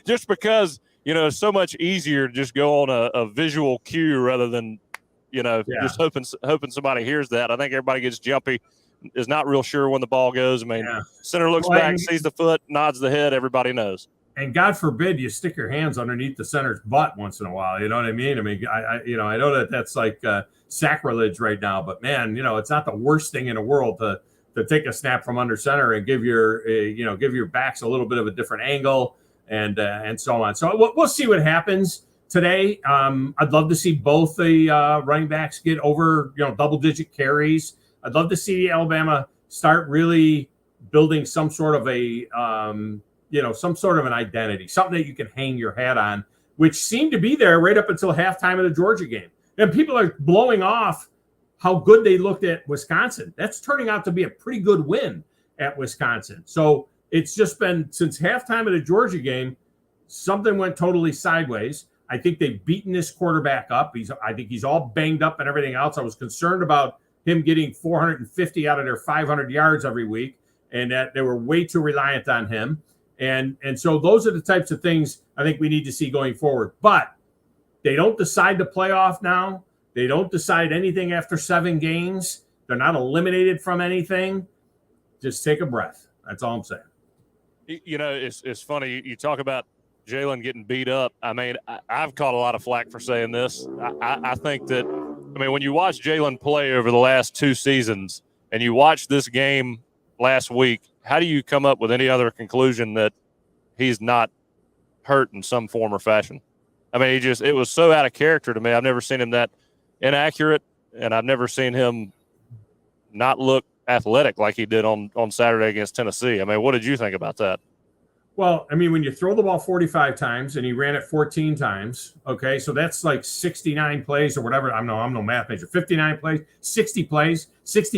Just because, it's so much easier to just go on a visual cue rather than, just hoping somebody hears that. I think everybody gets jumpy, is not real sure when the ball goes. Center looks back, sees the foot, nods the head. Everybody knows. And God forbid you stick your hands underneath the center's butt once in a while. You know what I mean? I know that's like sacrilege right now, but man, it's not the worst thing in the world to take a snap from under center and give your backs a little bit of a different angle and so on. So we'll see what happens today. I'd love to see both the running backs get over, double-digit carries. I'd love to see Alabama start really building some sort of an identity, something that you can hang your hat on, which seemed to be there right up until halftime of the Georgia game. And people are blowing off how good they looked at Wisconsin. That's turning out to be a pretty good win at Wisconsin. So it's just been since halftime of the Georgia game, something went totally sideways. I think they've beaten this quarterback up. I think he's all banged up and everything else. I was concerned about him getting 450 out of their 500 yards every week, and that they were way too reliant on him. And so those are the types of things I think we need to see going forward. But they don't decide the playoff now. They don't decide anything after 7 games. They're not eliminated from anything. Just take a breath. That's all I'm saying. You know, it's funny. You talk about Jalen getting beat up. I mean, I've caught a lot of flack for saying this. I think that, I mean, when you watch Jalen play over the last 2 seasons and you watch this game last week, how do you come up with any other conclusion that he's not hurt in some form or fashion? I mean, it was so out of character to me. I've never seen him that inaccurate, and I've never seen him not look athletic like he did on Saturday against Tennessee. I mean, what did you think about that? Well, I mean, when you throw the ball 45 times and he ran it 14 times, okay, so that's like 69 plays or whatever. I'm no math major. 59 plays, 60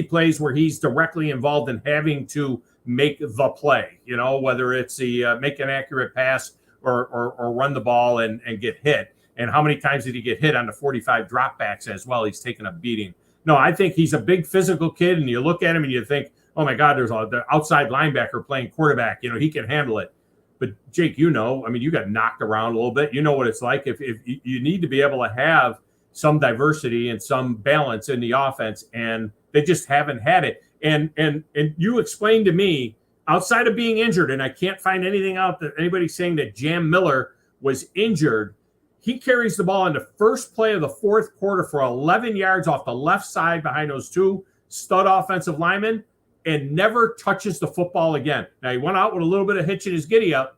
plays where he's directly involved in having to make the play, you know, whether it's the make an accurate pass or run the ball and get hit. And how many times did he get hit on the 45 dropbacks as well? He's taken a beating. No, I think he's a big physical kid, and you look at him and you think, oh, my God, there's the outside linebacker playing quarterback. You know, he can handle it. But, Jake, you know, I mean, you got knocked around a little bit. You know what it's like. If you need to be able to have some diversity and some balance in the offense, and they just haven't had it. And you explained to me, outside of being injured, and I can't find anything out that anybody's saying that Jam Miller was injured, he carries the ball in the first play of the 4th quarter for 11 yards off the left side behind those 2 stud offensive linemen and never touches the football again. Now, he went out with a little bit of hitch in his giddy up,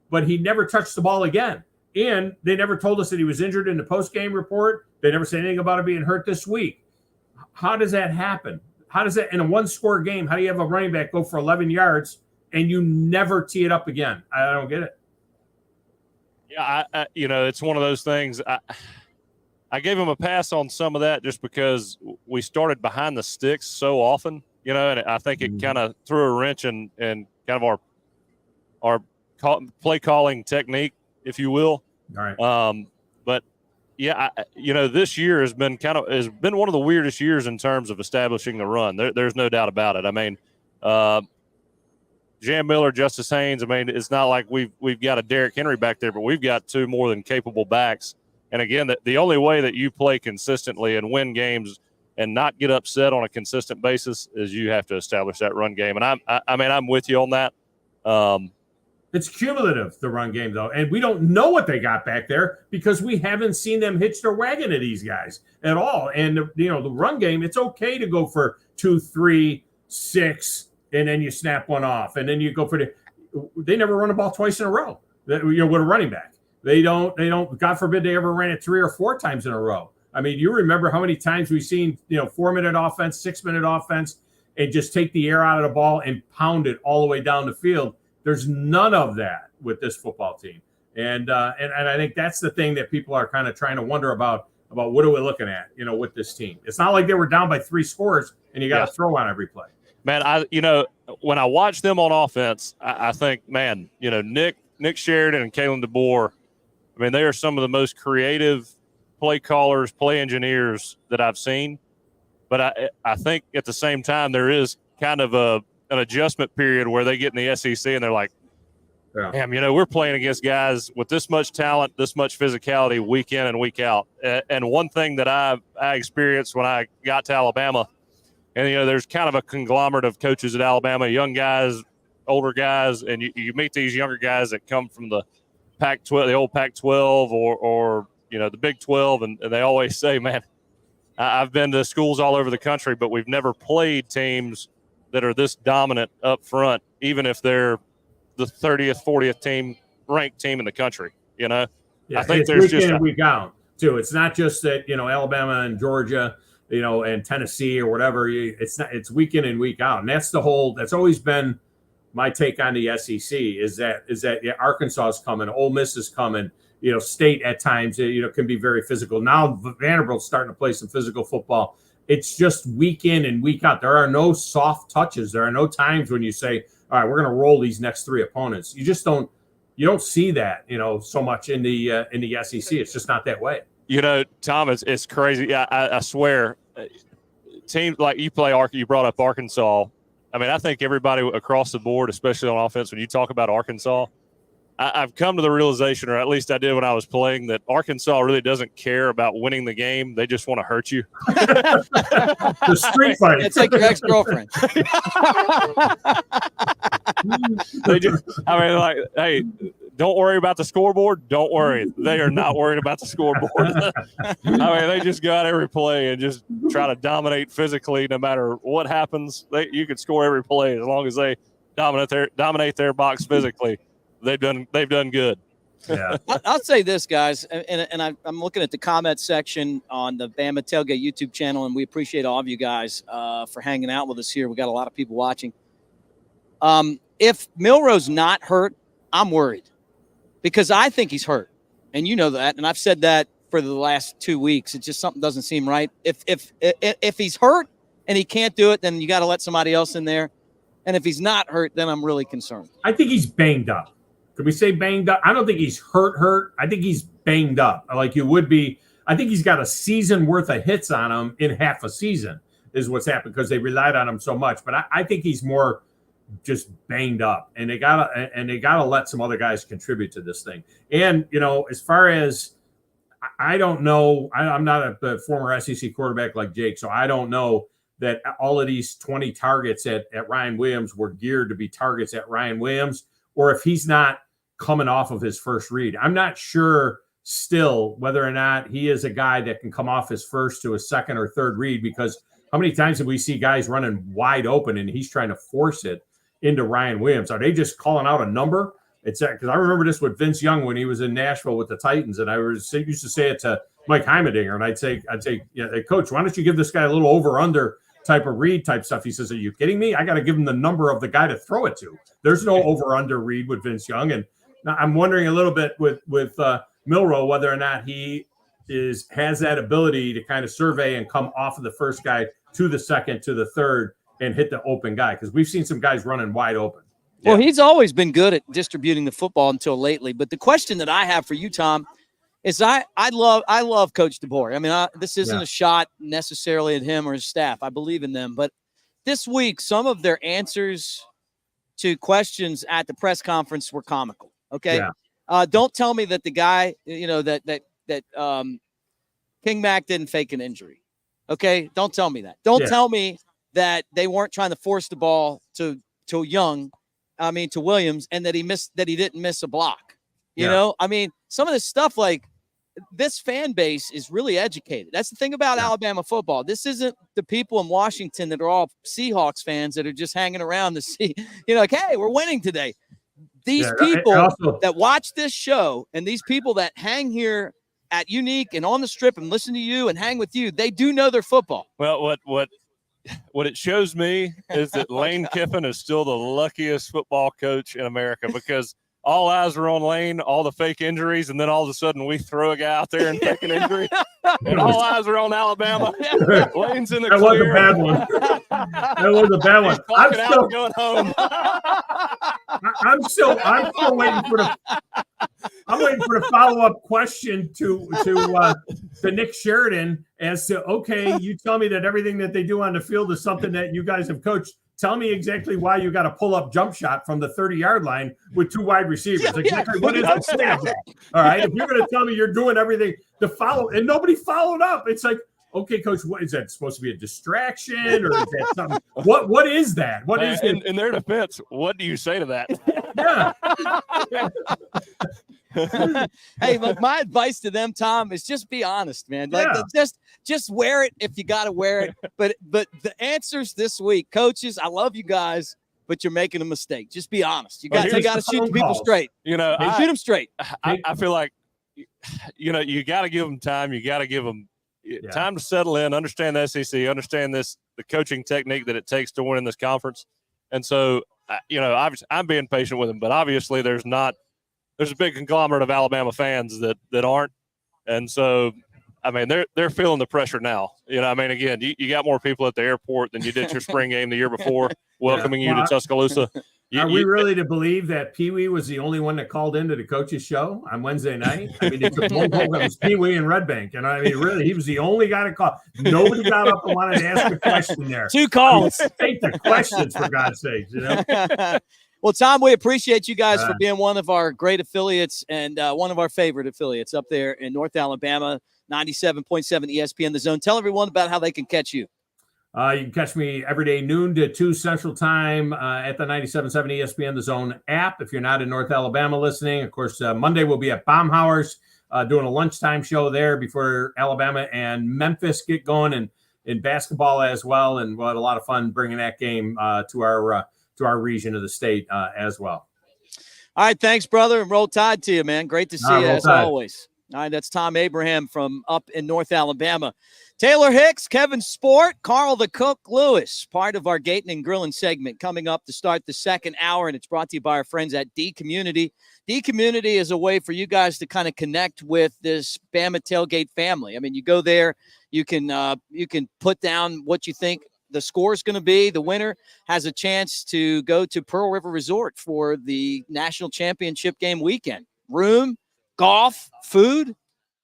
but he never touched the ball again. And they never told us that he was injured in the post-game report. They never said anything about it being hurt this week. How does that happen? How does that, in a 1-score game, how do you have a running back go for 11 yards and you never tee it up again? I don't get it. Yeah, you know, it's one of those things. I gave him a pass on some of that just because we started behind the sticks so often, you know, and I think it kind of threw a wrench in kind of our play calling technique, if you will. All right. But yeah, you know, this year has been one of the weirdest years in terms of establishing the run. There's no doubt about it. I mean, Jam Miller, Justice Haynes. I mean, it's not like we've got a Derrick Henry back there, but we've got 2 more than capable backs. And again, the only way that you play consistently and win games and not get upset on a consistent basis is you have to establish that run game. And I'm with you on that. It's cumulative, the run game, though. And we don't know what they got back there because we haven't seen them hitch their wagon to these guys at all. And, you know, the run game, it's okay to go for 2, 3, 6, and then you snap one off. And then you go for they never run a ball twice in a row, you know, with a running back. They don't, God forbid they ever ran it 3 or 4 times in a row. I mean, you remember how many times we've seen, you know, 4-minute offense, 6-minute offense, and just take the air out of the ball and pound it all the way down the field. There's none of that with this football team. And I think that's the thing that people are kind of trying to wonder about what are we looking at, you know, with this team. It's not like they were down by 3 scores and you got to throw on every play. Man, you know, when I watch them on offense, I think, man, you know, Nick Sheridan and Kalen DeBoer, I mean, they are some of the most creative play callers, play engineers that I've seen. But I think at the same time, there is kind of an adjustment period where they get in the SEC and they're like, damn, you know, we're playing against guys with this much talent, this much physicality week in and week out. And one thing that I experienced when I got to Alabama, and, you know, there's kind of a conglomerate of coaches at Alabama, young guys, older guys, and you meet these younger guys that come from the Pac-12, the old Pac-12 or you know, the Big 12, and they always say, man, I've been to schools all over the country, but we've never played teams that are this dominant up front, even if they're the 30th, 40th ranked team in the country, you know? Yeah, I think it's there's week just in and week out, too. It's not just that, you know, Alabama and Georgia, you know, and Tennessee or whatever. It's week in and week out. And that's always been my take on the SEC is that yeah, Arkansas is coming, Ole Miss is coming, you know, State at times, you know, can be very physical. Now Vanderbilt's starting to play some physical football. It's just week in and week out. There are no soft touches. There are no times when you say, all right, we're going to roll these next 3 opponents. You just don't see that, so much in the SEC. It's just not that way. Tom, it's crazy. I swear, teams like you brought up Arkansas. I mean, I think everybody across the board, especially on offense, when you talk about Arkansas, I've come to the realization, or at least I did when I was playing, that Arkansas really doesn't care about winning the game. They just want to hurt you. The street fight. It's like your ex-girlfriend. Hey, don't worry about the scoreboard. Don't worry. They are not worried about the scoreboard. They just go out every play and just try to dominate physically no matter what happens. You can score every play as long as they dominate their box physically. They've done good. Yeah. I'll say this, guys, and I'm looking at the comment section on the Bama Tailgate YouTube channel, and we appreciate all of you guys for hanging out with us here. We got a lot of people watching. If Milroe's not hurt, I'm worried because I think he's hurt, and you know that, and I've said that for the last 2 weeks. It's just something doesn't seem right. If he's hurt and he can't do it, then you got to let somebody else in there. And if he's not hurt, then I'm really concerned. I think he's banged up. Could we say banged up? I don't think he's hurt. I think he's banged up like you would be. I think he's got a season worth of hits on him in half a season is what's happened because they relied on him so much. But I think he's more just banged up, and they gotta let some other guys contribute to this thing. And as far as I don't know, I'm not a former SEC quarterback like Jake, so I don't know that all of these 20 targets at Ryan Williams were geared to be targets at Ryan Williams, or if he's not coming off of his first read. I'm not sure still whether or not he is a guy that can come off his first to a second or third read, because how many times have we see guys running wide open and he's trying to force it into Ryan Williams? Are they just calling out a number? It's because I remember this with Vince Young when he was in Nashville with the Titans, and I used to say it to Mike Heimerdinger, and I'd say, hey, Coach, why don't you give this guy a little over-under type of read type stuff? He says, are you kidding me? I got to give him the number of the guy to throw it to. There's no over-under read with Vince Young. And I'm wondering a little bit with Milroe whether or not he has that ability to kind of survey and come off of the first guy to the second, to the third, and hit the open guy, because we've seen some guys running wide open. Well, he's always been good at distributing the football until lately. But the question that I have for you, Tom, is I love Coach DeBoer. I mean, this isn't a shot necessarily at him or his staff. I believe in them. But this week, some of their answers to questions at the press conference were comical. Okay. Yeah. Don't tell me that the guy, that King Mac didn't fake an injury. Okay. Don't tell me that. Don't tell me that they weren't trying to force the ball to Williams, and that he didn't miss a block. You know, I mean, some of this stuff, like, this fan base is really educated. That's the thing about Alabama football. This isn't the people in Washington that are all Seahawks fans that are just hanging around to see, like, hey, we're winning today. These people that watch this show and these people that hang here at Unique and on the Strip and listen to you and hang with you, they do know their football. Well, what it shows me is that Lane Kiffin is still the luckiest football coach in America, because all eyes were on Lane, all the fake injuries, and then all of a sudden we throw a guy out there and take an injury, and all eyes are on Alabama. Lane's in the clear. That was a bad one. I'm still going home. I'm still waiting for the follow-up question to Nick Sheridan as to, okay, you tell me that everything that they do on the field is something that you guys have coached. Tell me exactly why you got a pull-up jump shot from the 30-yard line with two wide receivers. What is that? All right, if you're going to tell me you're doing everything to follow, and nobody followed up, it's like, okay, Coach, what is that supposed to be, a distraction, or is that something? What is that? What is it? In their defense, what do you say to that? Hey, look, my advice to them, Tom, is just be honest, man. Like, just wear it if you got to wear it. But the answers this week, coaches, I love you guys, but you're making a mistake. Just be honest. You got to shoot the people straight. Shoot them straight. I feel like, you got to give them time. You got to give them time to settle in, understand the SEC, understand the coaching technique that it takes to win in this conference. And so, obviously, I'm being patient with them, but obviously there's a big conglomerate of Alabama fans that aren't. And so I mean, they're feeling the pressure now. You know, I mean, again, you got more people at the airport than you did your spring game the year before, welcoming you to Tuscaloosa. Are we really to believe that Pee Wee was the only one that called into the coach's show on Wednesday night? I mean, it took one call. It was Pee Wee and Red Bank. And I mean, really, he was the only guy to call. Nobody got up and wanted to ask a question there. 2 calls. Take the questions, for God's sakes, you know? Well, Tom, we appreciate you guys for being one of our great affiliates and one of our favorite affiliates up there in North Alabama, 97.7 ESPN The Zone. Tell everyone about how they can catch you. You can catch me every day, noon to 2 Central Time at the 97.7 ESPN The Zone app. If you're not in North Alabama listening, of course, Monday we'll be at Baumhauer's doing a lunchtime show there before Alabama and Memphis get going, and in basketball as well. And we'll have a lot of fun bringing that game to our region of the state as well. All right, thanks, brother, and roll tide to you, man. Great to see you as always. All right, that's Thom Abraham from up in North Alabama. Taylor Hicks, Kevin Sport, Carl the Cook Lewis, part of our Gating and Grilling segment coming up to start the second hour, and it's brought to you by our friends at D Community. D Community is a way for you guys to kind of connect with this Bama Tailgate family. I mean, you go there, you can put down what you think the score is going to be. The winner has a chance to go to Pearl River Resort for the national championship game weekend. Room, golf, food.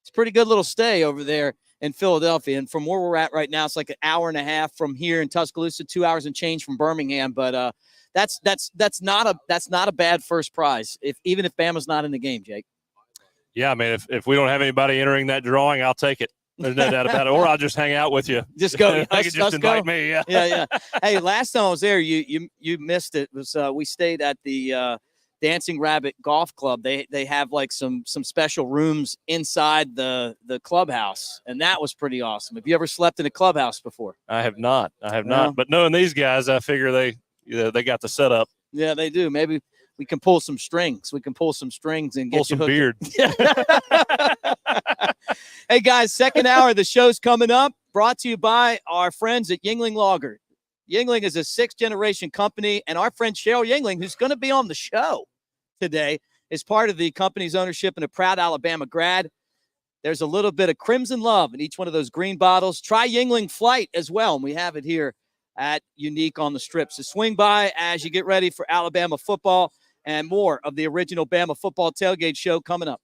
It's a pretty good little stay over there in Philadelphia. And from where we're at right now, it's like an hour and a half from here in Tuscaloosa, 2 hours and change from Birmingham. But that's not a bad first prize, even if Bama's not in the game, Jake. Yeah, I mean, if we don't have anybody entering that drawing, I'll take it. There's no doubt about it. Or I'll just hang out with you. Just go. I could just invite me. Yeah. Yeah. Hey, last time I was there, you missed it. It was we stayed at the Dancing Rabbit Golf Club. They have like some special rooms inside the clubhouse, and that was pretty awesome. Have you ever slept in a clubhouse before? I have not. But knowing these guys, I figure they got the setup. Yeah, they do. Maybe we can pull some strings. We can pull some strings and get pull some beard. Hey guys, second hour of the show's coming up. Brought to you by our friends at Yuengling Lager. Yuengling is a 6th-generation company, and our friend Cheryl Yuengling, who's going to be on the show today, is part of the company's ownership and a proud Alabama grad. There's a little bit of crimson love in each one of those green bottles. Try Yuengling Flight as well, and we have it here at Unique on the Strip. So swing by as you get ready for Alabama football and more of the original Bama Football Tailgate show coming up.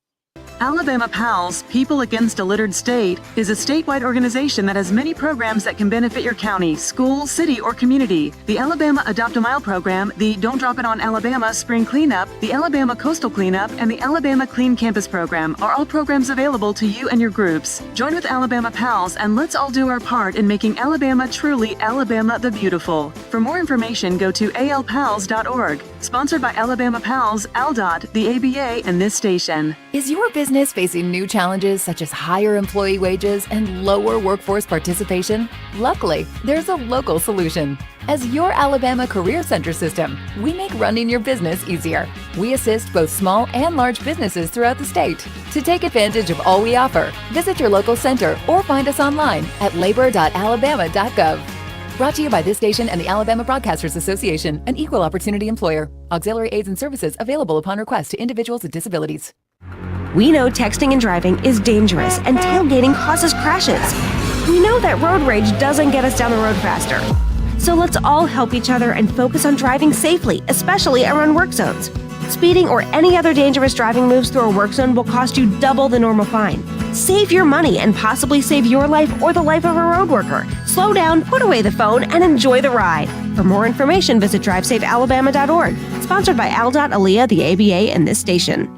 Alabama PALS, People Against a Littered State, is a statewide organization that has many programs that can benefit your county, school, city, or community. The Alabama Adopt a Mile program, the Don't Drop It on Alabama Spring Cleanup, the Alabama Coastal Cleanup, and the Alabama Clean Campus program are all programs available to you and your groups. Join with Alabama PALS and let's all do our part in making Alabama truly Alabama the Beautiful. For more information, go to alpals.org. Sponsored by Alabama PALS, ALDOT, the ABA, and this station. Is your business facing new challenges such as higher employee wages and lower workforce participation? Luckily, there's a local solution. As your Alabama Career Center system, we make running your business easier. We assist both small and large businesses throughout the state. To take advantage of all we offer, visit your local center or find us online at labor.alabama.gov. Brought to you by this station and the Alabama Broadcasters Association, an equal opportunity employer. Auxiliary aids and services available upon request to individuals with disabilities. We know texting and driving is dangerous and tailgating causes crashes. We know that road rage doesn't get us down the road faster. So let's all help each other and focus on driving safely, especially around work zones. Speeding or any other dangerous driving moves through a work zone will cost you double the normal fine. Save your money and possibly save your life or the life of a road worker. Slow down, put away the phone, and enjoy the ride. For more information, visit drivesafealabama.org. Sponsored by ALDOT, ALEA, the ABA, and this station.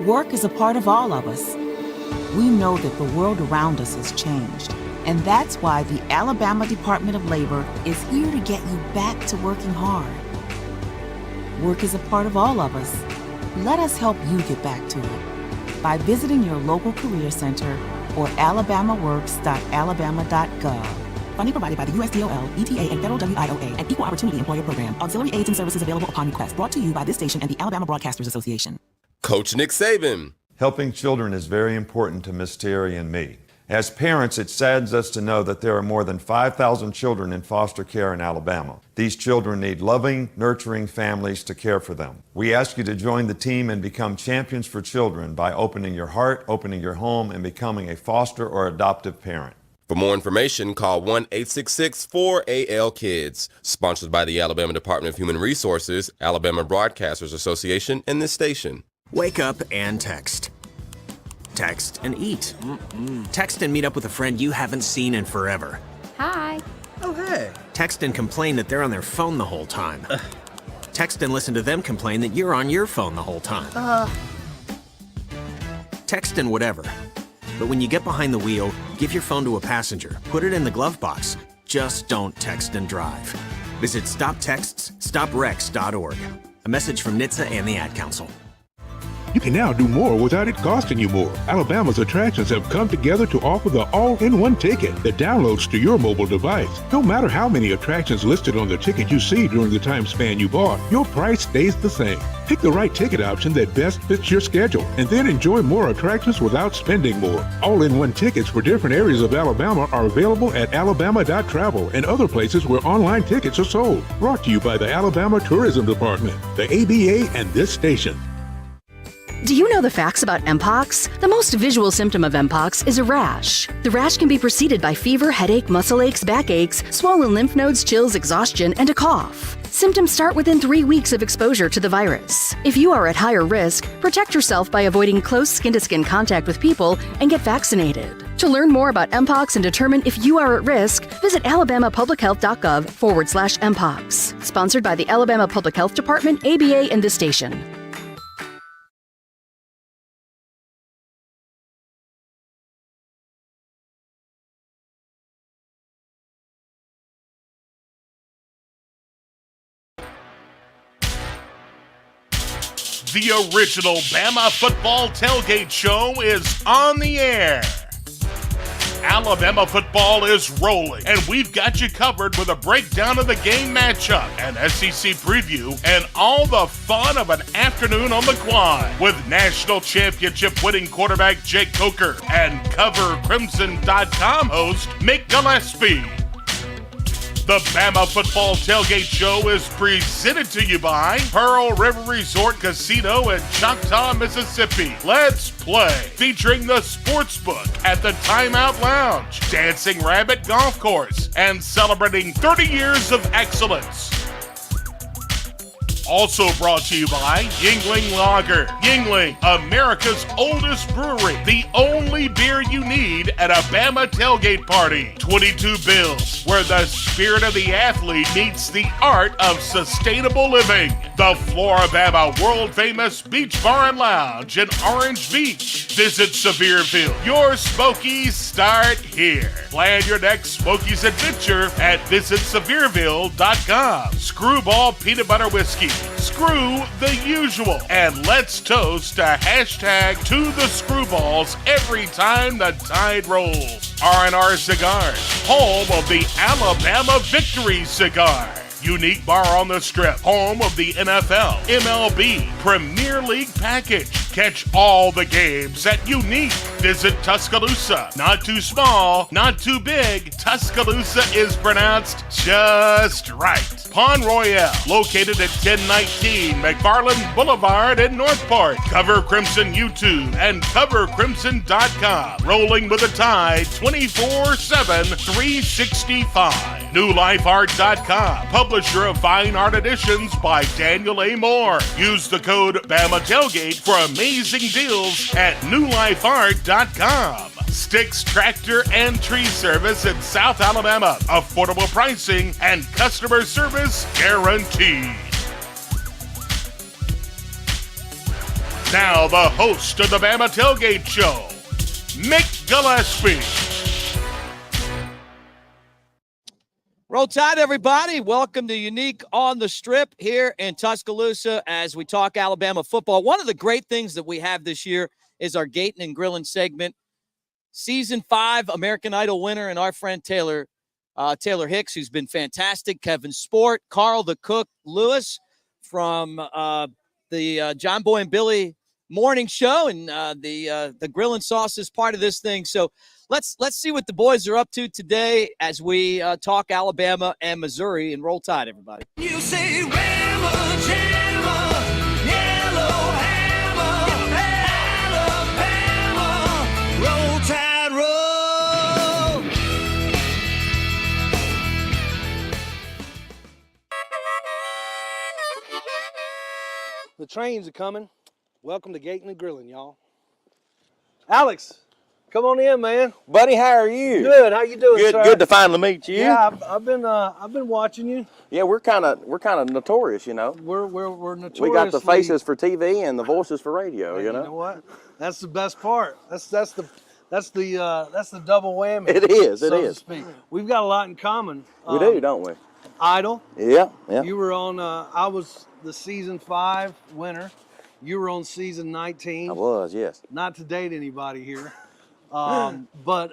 Work is a part of all of us. We know that the world around us has changed, and that's why the Alabama Department of Labor is here to get you back to working hard. Work is a part of all of us. Let us help you get back to it by visiting your local career center or alabamaworks.alabama.gov. Funding provided by the USDOL, ETA, and Federal WIOA, and Equal Opportunity Employer Program. Auxiliary aids and services available upon request. Brought to you by this station and the Alabama Broadcasters Association. Coach Nick Saban. Helping children is very important to Miss Terry and me. As parents, it saddens us to know that there are more than 5,000 children in foster care in Alabama. These children need loving, nurturing families to care for them. We ask you to join the team and become champions for children by opening your heart, opening your home, and becoming a foster or adoptive parent. For more information, call 1-866-4AL-KIDS. Sponsored by the Alabama Department of Human Resources, Alabama Broadcasters Association, and this station. Wake up and text. Text and eat. Text and meet up with a friend you haven't seen in forever. Hi. Oh, hey. Text and complain that they're on their phone the whole time. Text and listen to them complain that you're on your phone the whole time. Text and whatever. But when you get behind the wheel, give your phone to a passenger. Put it in the glove box. Just don't text and drive. Visit StopTextsStopWrecks.org. A message from NHTSA and the Ad Council. You can now do more without it costing you more. Alabama's attractions have come together to offer the all-in-one ticket that downloads to your mobile device. No matter how many attractions listed on the ticket you see during the time span you bought, your price stays the same. Pick the right ticket option that best fits your schedule, and then enjoy more attractions without spending more. All-in-one tickets for different areas of Alabama are available at alabama.travel and other places where online tickets are sold. Brought to you by the Alabama Tourism Department, the ABA, and this station. Do you know the facts about Mpox? The most visual symptom of Mpox is a rash. The rash can be preceded by fever, headache, muscle aches, backaches, swollen lymph nodes, chills, exhaustion, and a cough. Symptoms start within 3 weeks of exposure to the virus. If you are at higher risk, protect yourself by avoiding close skin-to-skin contact with people and get vaccinated. To learn more about Mpox and determine if you are at risk, visit alabamapublichealth.gov/Mpox. Sponsored by the Alabama Public Health Department, ABA, and this station. The original Bama Football Tailgate Show is on the air. Alabama football is rolling, and we've got you covered with a breakdown of the game matchup, an SEC preview, and all the fun of an afternoon on the quad with national championship winning quarterback Jake Coker and CoverCrimson.com host Mick Gillispie. The Bama Football Tailgate Show is presented to you by Pearl River Resort Casino in Choctaw, Mississippi. Let's play, featuring the Sportsbook at the Timeout Lounge, Dancing Rabbit Golf Course, and celebrating 30 years of excellence. Also brought to you by Yuengling Lager. Yuengling, America's oldest brewery. The only beer you at a Bama tailgate party. 22 Bills, where the spirit of the athlete meets the art of sustainable living. The Floribama world-famous Beach Bar and Lounge in Orange Beach. Visit Sevierville. Your Smokies start here. Plan your next Smokies adventure at visitsevierville.com. Screwball Peanut Butter Whiskey. Screw the usual. And let's toast a hashtag to the Screwballs every time the tide rolls. R&R Cigars, home of the Alabama Victory Cigar. Unique bar on the Strip, home of the NFL, MLB, Premier League package. Catch all the games at Unique. Visit Tuscaloosa. Not too small, not too big. Tuscaloosa is pronounced just right. Pond Royale, located at 1019 McFarland Boulevard in Northport. Cover Crimson YouTube and CoverCrimson.com. Rolling with the tide 24/7, 365. NewLifeArt.com. Publisher of Fine Art Editions by Daniel A. Moore. Use the code Bama Tailgate for amazing deals at NewLifeArt.com. Sticks Tractor and Tree Service in South Alabama. Affordable pricing and customer service guaranteed. Now the host of the Bama Tailgate Show, Mick Gillispie. Roll Tide, everybody. Welcome to Unique on the Strip here in Tuscaloosa as we talk Alabama football. One of the great things that we have this year is our Gating and Grilling segment. Season 5 American Idol winner and our friend Taylor Hicks, who's been fantastic. Kevin Sport, Carl the Cook Lewis from the John Boy and Billy morning show, and the Grill and Sauce is part of this thing. So let's see what the boys are up to today as we talk Alabama and Missouri and Roll Tide, everybody. You say Rammer, Jammer, Yellow Hammer, Alabama, Roll Tide, roll. The trains are coming. Welcome to Gating and Grilling, y'all. Alex, come on in, man. Buddy, how are you? Good. How you doing, Good. sir? Good to finally meet you. Yeah, I've been watching you. Yeah, we're kind of notorious, you know. We're notoriously. We got the faces for TV and the voices for radio, you know. You know what? That's the best part. That's the double whammy. It is. So to speak. We've got a lot in common. We do, don't we? Idol. Yeah. You were on. I was the season 5 winner. You were on season 19. I was, yes. Not to date anybody here, but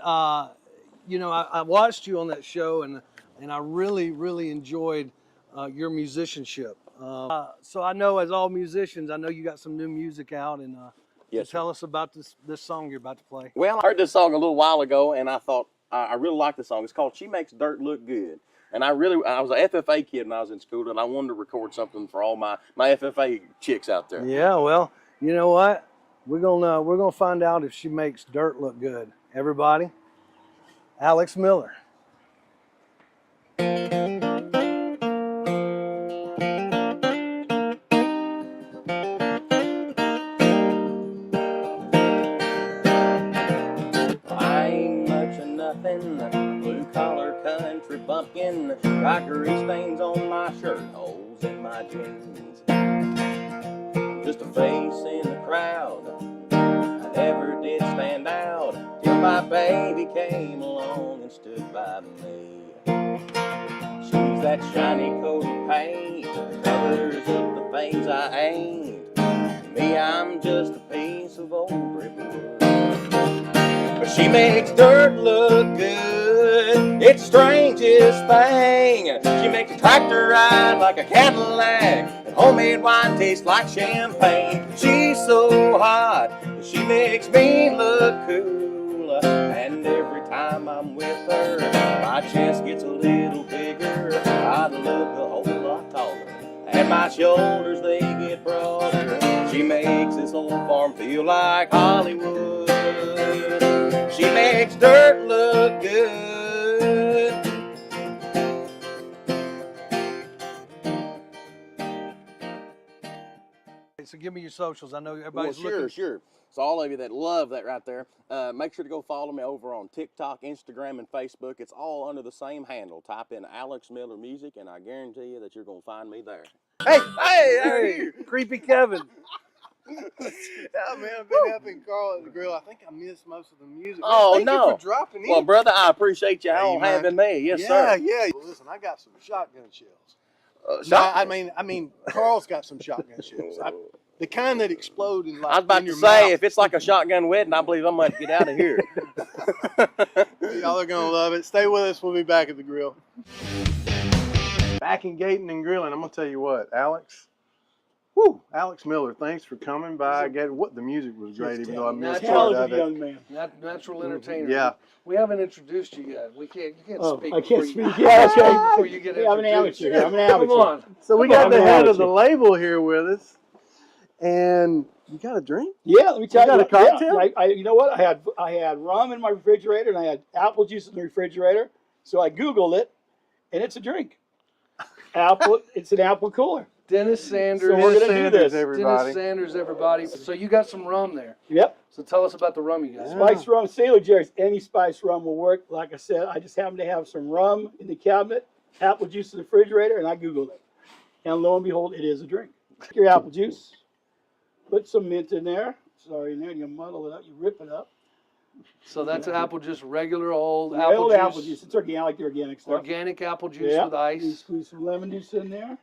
you know, I watched you on that show, and I really enjoyed your musicianship. So I know, as all musicians, I know you got some new music out, and Yes, tell us about this song you're about to play. Well, I heard this song a little while ago, and I thought I really like the song. It's called "She Makes Dirt Look Good." And I was an FFA kid when I was in school, and I wanted to record something for all my FFA chicks out there. Yeah, well, you know what? We're gonna find out if she makes dirt look good. Everybody, Alex Miller. I ain't much of nothing, blue-collar country bumpkin, rockery stains on my shirt, holes in my jeans. I'm just a face in the crowd, I never did stand out, till my baby came along and stood by me. She's that shiny coat of paint, covers up the things I ain't. To me, I'm just a piece of old brickwood. But she makes dirt look good, it's the strangest thing. She makes a tractor ride like a Cadillac, and homemade wine taste like champagne. She's so hot, she makes me look cool. And every time I'm with her, my chest gets a little bigger, I look a whole lot taller, and my shoulders, they get broader. She makes this old farm feel like Hollywood. She makes dirt look good. So give me your socials. I know everybody's Well, sure. So all of you that love that right there, make sure to go follow me over on TikTok, Instagram, and Facebook. It's all under the same handle. Type in Alex Miller Music, and I guarantee you that you're going to find me there. Hey, how are you? Creepy Kevin. Yeah, man, I've been helping Carl at the grill. I think I missed most of the music. Oh, Thank no. you for dropping in. Well, brother, I appreciate you Hey, all man. having me. Yes, sir. Yeah. Well, listen, I got some shotgun shells. No, shotgun- I mean, Carl's got some shotgun shells. The kind that explode in, like, I was about in to your say, mouth. if it's like a shotgun wedding, I believe I'm going to get out of here. Y'all are gonna love it. Stay with us. We'll be back at the grill. Back in Gating and Grilling. I'm gonna tell you what, Alex. Woo, Alex Miller. Thanks for coming by. The music was great, even though I missed part of it. young man. Natural entertainer. Yeah. We haven't introduced you yet. You can't speak. I can't before speak. You, Yeah, okay. Before you get I'm an introduced. amateur here. I'm an amateur. Come on. So we got the head of the label here with us, and you got a drink? Yeah, let me tell you. got a cocktail? You know what? I had rum in my refrigerator, and I had apple juice in the refrigerator. So I Googled it, and it's a drink. It's an apple cooler. Dennis Sanders. So we're gonna do this. Dennis Sanders, everybody. So you got some rum there. Yep. So tell us about the rum you got. Spice rum, Sailor Jerry's. Any spice rum will work. Like I said, I just happen to have some rum in the cabinet, apple juice in the refrigerator, and I Googled it. And lo and behold, it is a drink. Take your apple juice, put some mint in there. Sorry, in there, and you muddle it up, you rip it up. So that's apple juice, regular old Old apple juice. It's organic, like the organic stuff. Organic apple juice Yeah. with ice. You squeeze some lemon juice in there.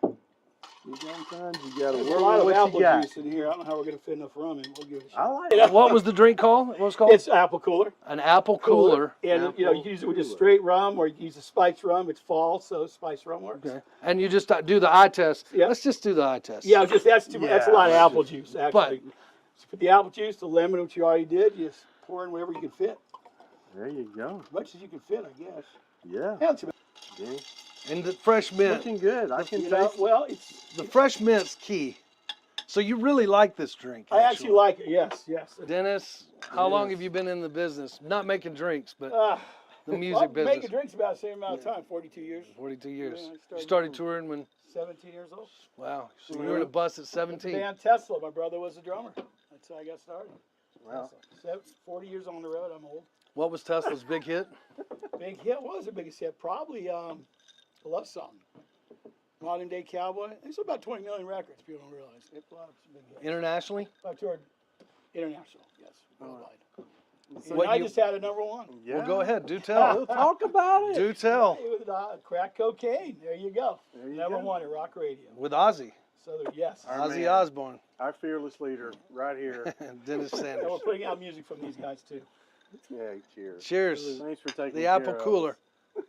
You got There's a lot of apple juice in here. I don't know how we're going to fit enough rum in. We'll give it a shot. I like it. What was the drink called? What was it called? It's apple cooler. An apple cooler. And you know, you can use it with just straight rum, or you can use a spiced rum. It's fall, so spiced rum works. Okay. And you just do the eye test. Yeah. Let's just do the eye test. Yeah, that's a lot of apple juice, actually. But So put the apple juice, the lemon, which you already did, you just pour in wherever you can fit. There you go. As much as you can fit, I guess. Yeah. Yeah. And the fresh mint. Looking good. I can You know, taste. well, it's. The fresh mint's key. So you really like this drink? I actually like it. Yes, yes. Dennis, how long have you been in the business? Not making drinks, but the music well, business. Making drinks about the same amount of time. 42 years. 42 years. Yeah, you started touring when? 17 years old. Wow. So you were in a bus at 17. The band Tesla. My brother was the drummer. That's how I got started. Wow. 40 years on the road. I'm old. What was Tesla's big hit? Big hit. What was their biggest hit? Probably a love song. Modern Day Cowboy. It's about 20 million records. People don't realize. They have a lot of big hits. Internationally? I toured international. Yes, worldwide. So And I just had a #1. Yeah. Well, go ahead. Do tell. Talk about it. Do tell. With crack cocaine. There you go. There you #1 at rock radio. With Ozzy. Southern, yes. Ozzy Osbourne. Our fearless leader, right here. Dennis Sanders. And we're putting out music from these guys too. Yeah, cheers. Cheers. Thanks for taking The care apple of cooler. us.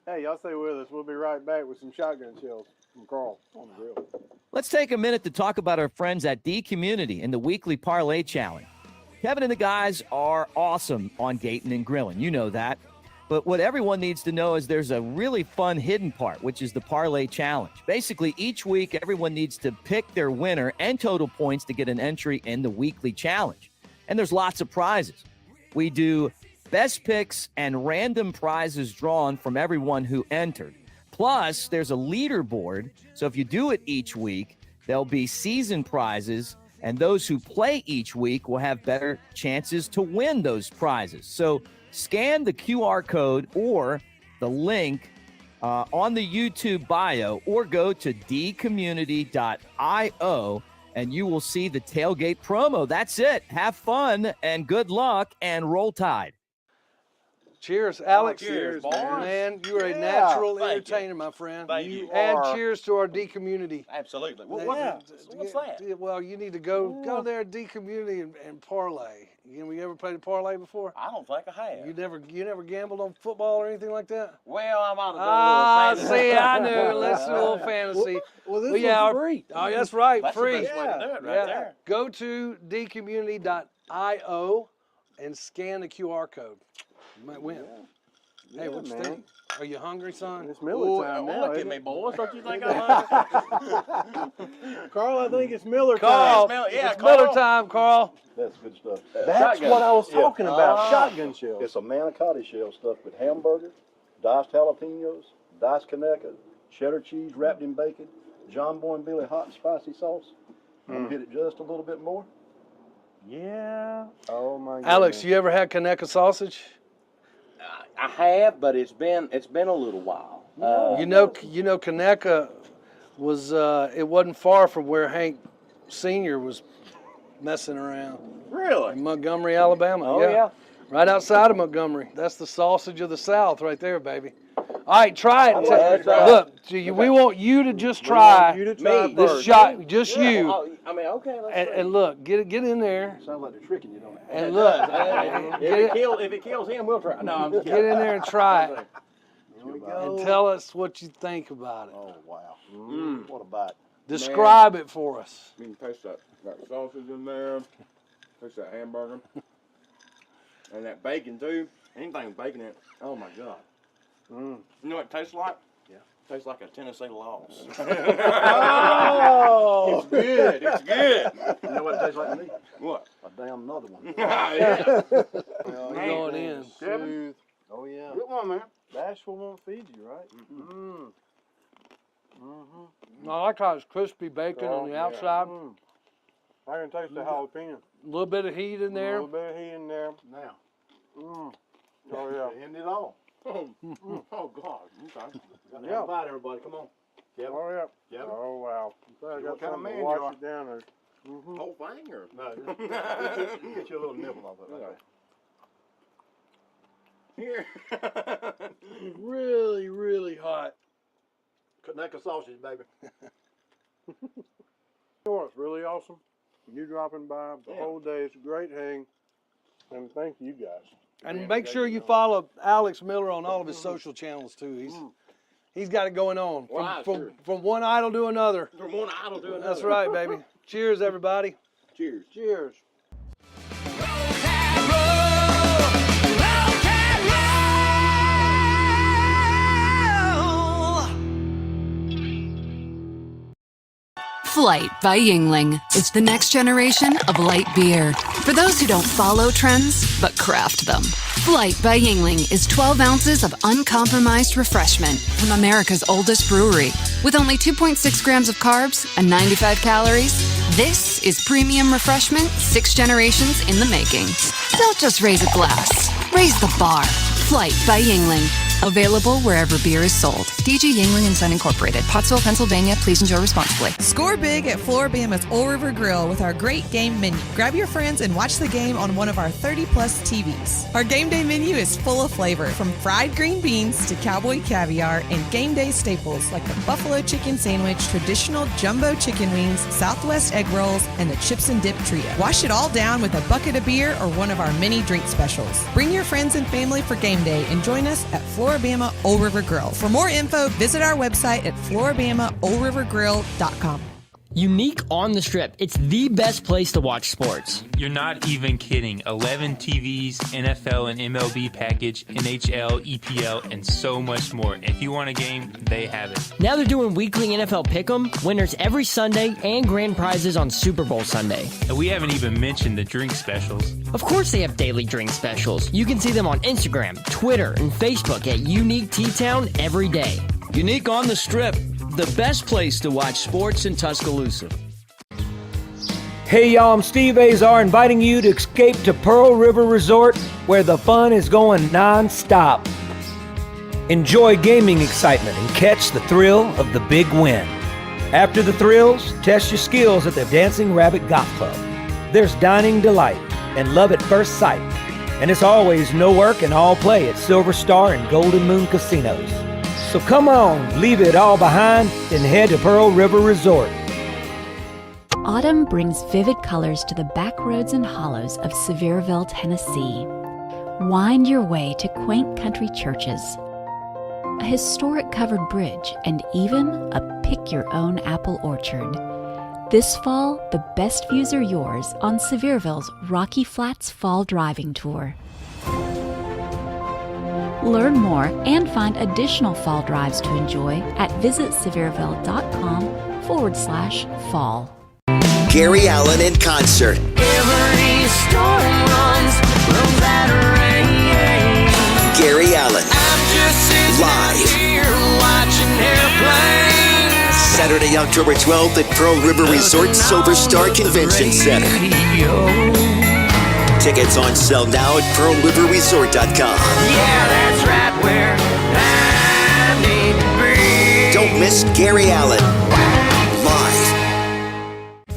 Hey, y'all stay with us. We'll be right back with some shotgun shells from Carl on the grill. Let's take a minute to talk about our friends at D Community in the weekly Parlay Challenge. Kevin and the guys are awesome on gating and grilling. You know that. But what everyone needs to know is there's a really fun hidden part, which is the Parlay Challenge. Basically, each week, everyone needs to pick their winner and total points to get an entry in the weekly challenge. And there's lots of prizes. We do best picks and random prizes drawn from everyone who entered. Plus, there's a leaderboard. So if you do it each week, there'll be season prizes, and those who play each week will have better chances to win those prizes. So scan the QR code or the link on the YouTube bio, or go to dcommunity.io, and you will see the tailgate promo. That's it. Have fun and good luck, and roll Tide. Cheers, Alex. Cheers, boys. Man, you are a Yeah, natural thank entertainer, my friend. Thank you. And are. cheers to our D Community. Absolutely. What's that? Well, you need to go there at D Community and parlay. Have you ever played a parlay before? I don't think I have. You never gambled on football or anything like that? Well, I might have done a little fantasy. See, I knew. Let's do a little fantasy. Well, this was free. Oh, that's right, That's free. the best way to do it right there. Go to dcommunity.io and scan the QR code. You might win. Hey, what you man. think? Are you hungry, son? It's Miller time now. Look at me, boys. Don't you think I love Carl, I think it's Miller Carl, time. it's Miller time, Carl. That's good stuff. That's what I was talking about, shotgun shells. It's a manicotti shell stuffed with hamburger, diced jalapenos, diced Conecuh, cheddar cheese wrapped in bacon, John Boy and Billy hot and spicy sauce. I'm gonna hit it just a little bit more. Yeah. Oh my God. Alex, you ever had Conecuh sausage? I have, but it's been a little while. You know, Conecuh was it wasn't far from where Hank Sr. was messing around. Really? In Montgomery, Alabama. Oh, yeah. Right outside of Montgomery. That's the sausage of the South right there, baby. All right, try it. Look, we want you to just try this shot, just you. I mean, okay. And look, get in there. Sounds like they're tricking you, don't it? And look, if it kills him, we'll try. No, I'm just get in there and try it. And tell us what you think about it. Oh, wow. What a bite. Describe it for us. You can taste that sausage in there, taste that hamburger, and that bacon too. Anything with bacon in it, oh my God. You know what it tastes like? Yeah. It tastes like a Tennessee loss. Oh! It's good, it's good. You know what it tastes like to me? What? A damn another one. Yeah. You're going in. Smooth. Oh, yeah. Good one, man. Bashful won't feed you, right? I like how it's crispy bacon on the outside. I can taste the jalapeno. A little bit of heat in A there. little bit of heat in there. Now. Oh, yeah. End it all. Oh God. Okay. Have a bite, everybody. Come on. Kevin. Oh, yeah. Kevin. Oh, wow. I What got kind of something man to you wash are? it down there. Whole thing or? No, get you a little nibble of it. Here. Really, really hot. Conecuh sausage, baby. You know what's really awesome? You dropping by the whole day. It's a great hang. And thank you guys. And make sure you follow Alex Miller on all of his social channels too. He's got it going on from one idol to another. From one idol to another. That's right, baby. Cheers, everybody. Cheers. Cheers. Roll Tide, roll. Flight by Yingling is the next generation of light beer. For those who don't follow trends, but craft them. Flight by Yingling is 12 ounces of uncompromised refreshment from America's oldest brewery. With only 2.6 grams of carbs and 95 calories, this is premium refreshment 6 generations in the making. Don't just raise a glass, raise the bar. Flight by Yingling. Available wherever beer is sold. DG Yingling and Son Incorporated, Pottsville, Pennsylvania. Please enjoy responsibly. Score big at Floribama's Old River Grill with our great game menu. Grab your friends and watch the game on one of our 30-plus TVs. Our game day menu is full of flavor, from fried green beans to cowboy caviar and game day staples like the buffalo chicken sandwich, traditional jumbo chicken wings, Southwest egg rolls, and the chips and dip trio. Wash it all down with a bucket of beer or one of our many drink specials. Bring your friends and family for game day and join us at Floribama Old River Grill. For more info, visit our website at floribamaoldrivergrill.com. Unique on the Strip. It's the best place to watch sports. You're not even kidding. 11 TVs, NFL and MLB package, NHL, EPL, and so much more. If you want a game, they have it. Now they're doing weekly NFL Pick'em, winners every Sunday, and grand prizes on Super Bowl Sunday. And we haven't even mentioned the drink specials. Of course they have daily drink specials. You can see them on Instagram, Twitter, and Facebook at Unique T-Town every day. Unique on the Strip, the best place to watch sports in Tuscaloosa. Hey y'all, I'm Steve Azar, inviting you to escape to Pearl River Resort, where the fun is going non-stop. Enjoy gaming excitement and catch the thrill of the big win. After the thrills, test your skills at the Dancing Rabbit Golf Club. There's dining delight and love at first sight. And it's always no work and all play at Silver Star and Golden Moon Casinos. So come on, leave it all behind and head to Pearl River Resort. Autumn brings vivid colors to the back roads and hollows of Sevierville, Tennessee. Wind your way to quaint country churches, a historic covered bridge, and even a pick-your-own apple orchard. This fall, the best views are yours on Sevierville's Rocky Flats Fall Driving Tour. Learn more and find additional fall drives to enjoy at visitsevierville.com/fall. Gary Allen in concert. Every storm runs that rain. Gary Allen. I'm just sitting live. here watching airplanes. Saturday, October 12th at Pearl River Resort Silver Star Convention Center. Tickets on sale now at pearlriverresort.com. Yeah, that's right where I need to be. Don't miss Gary Allen. Live.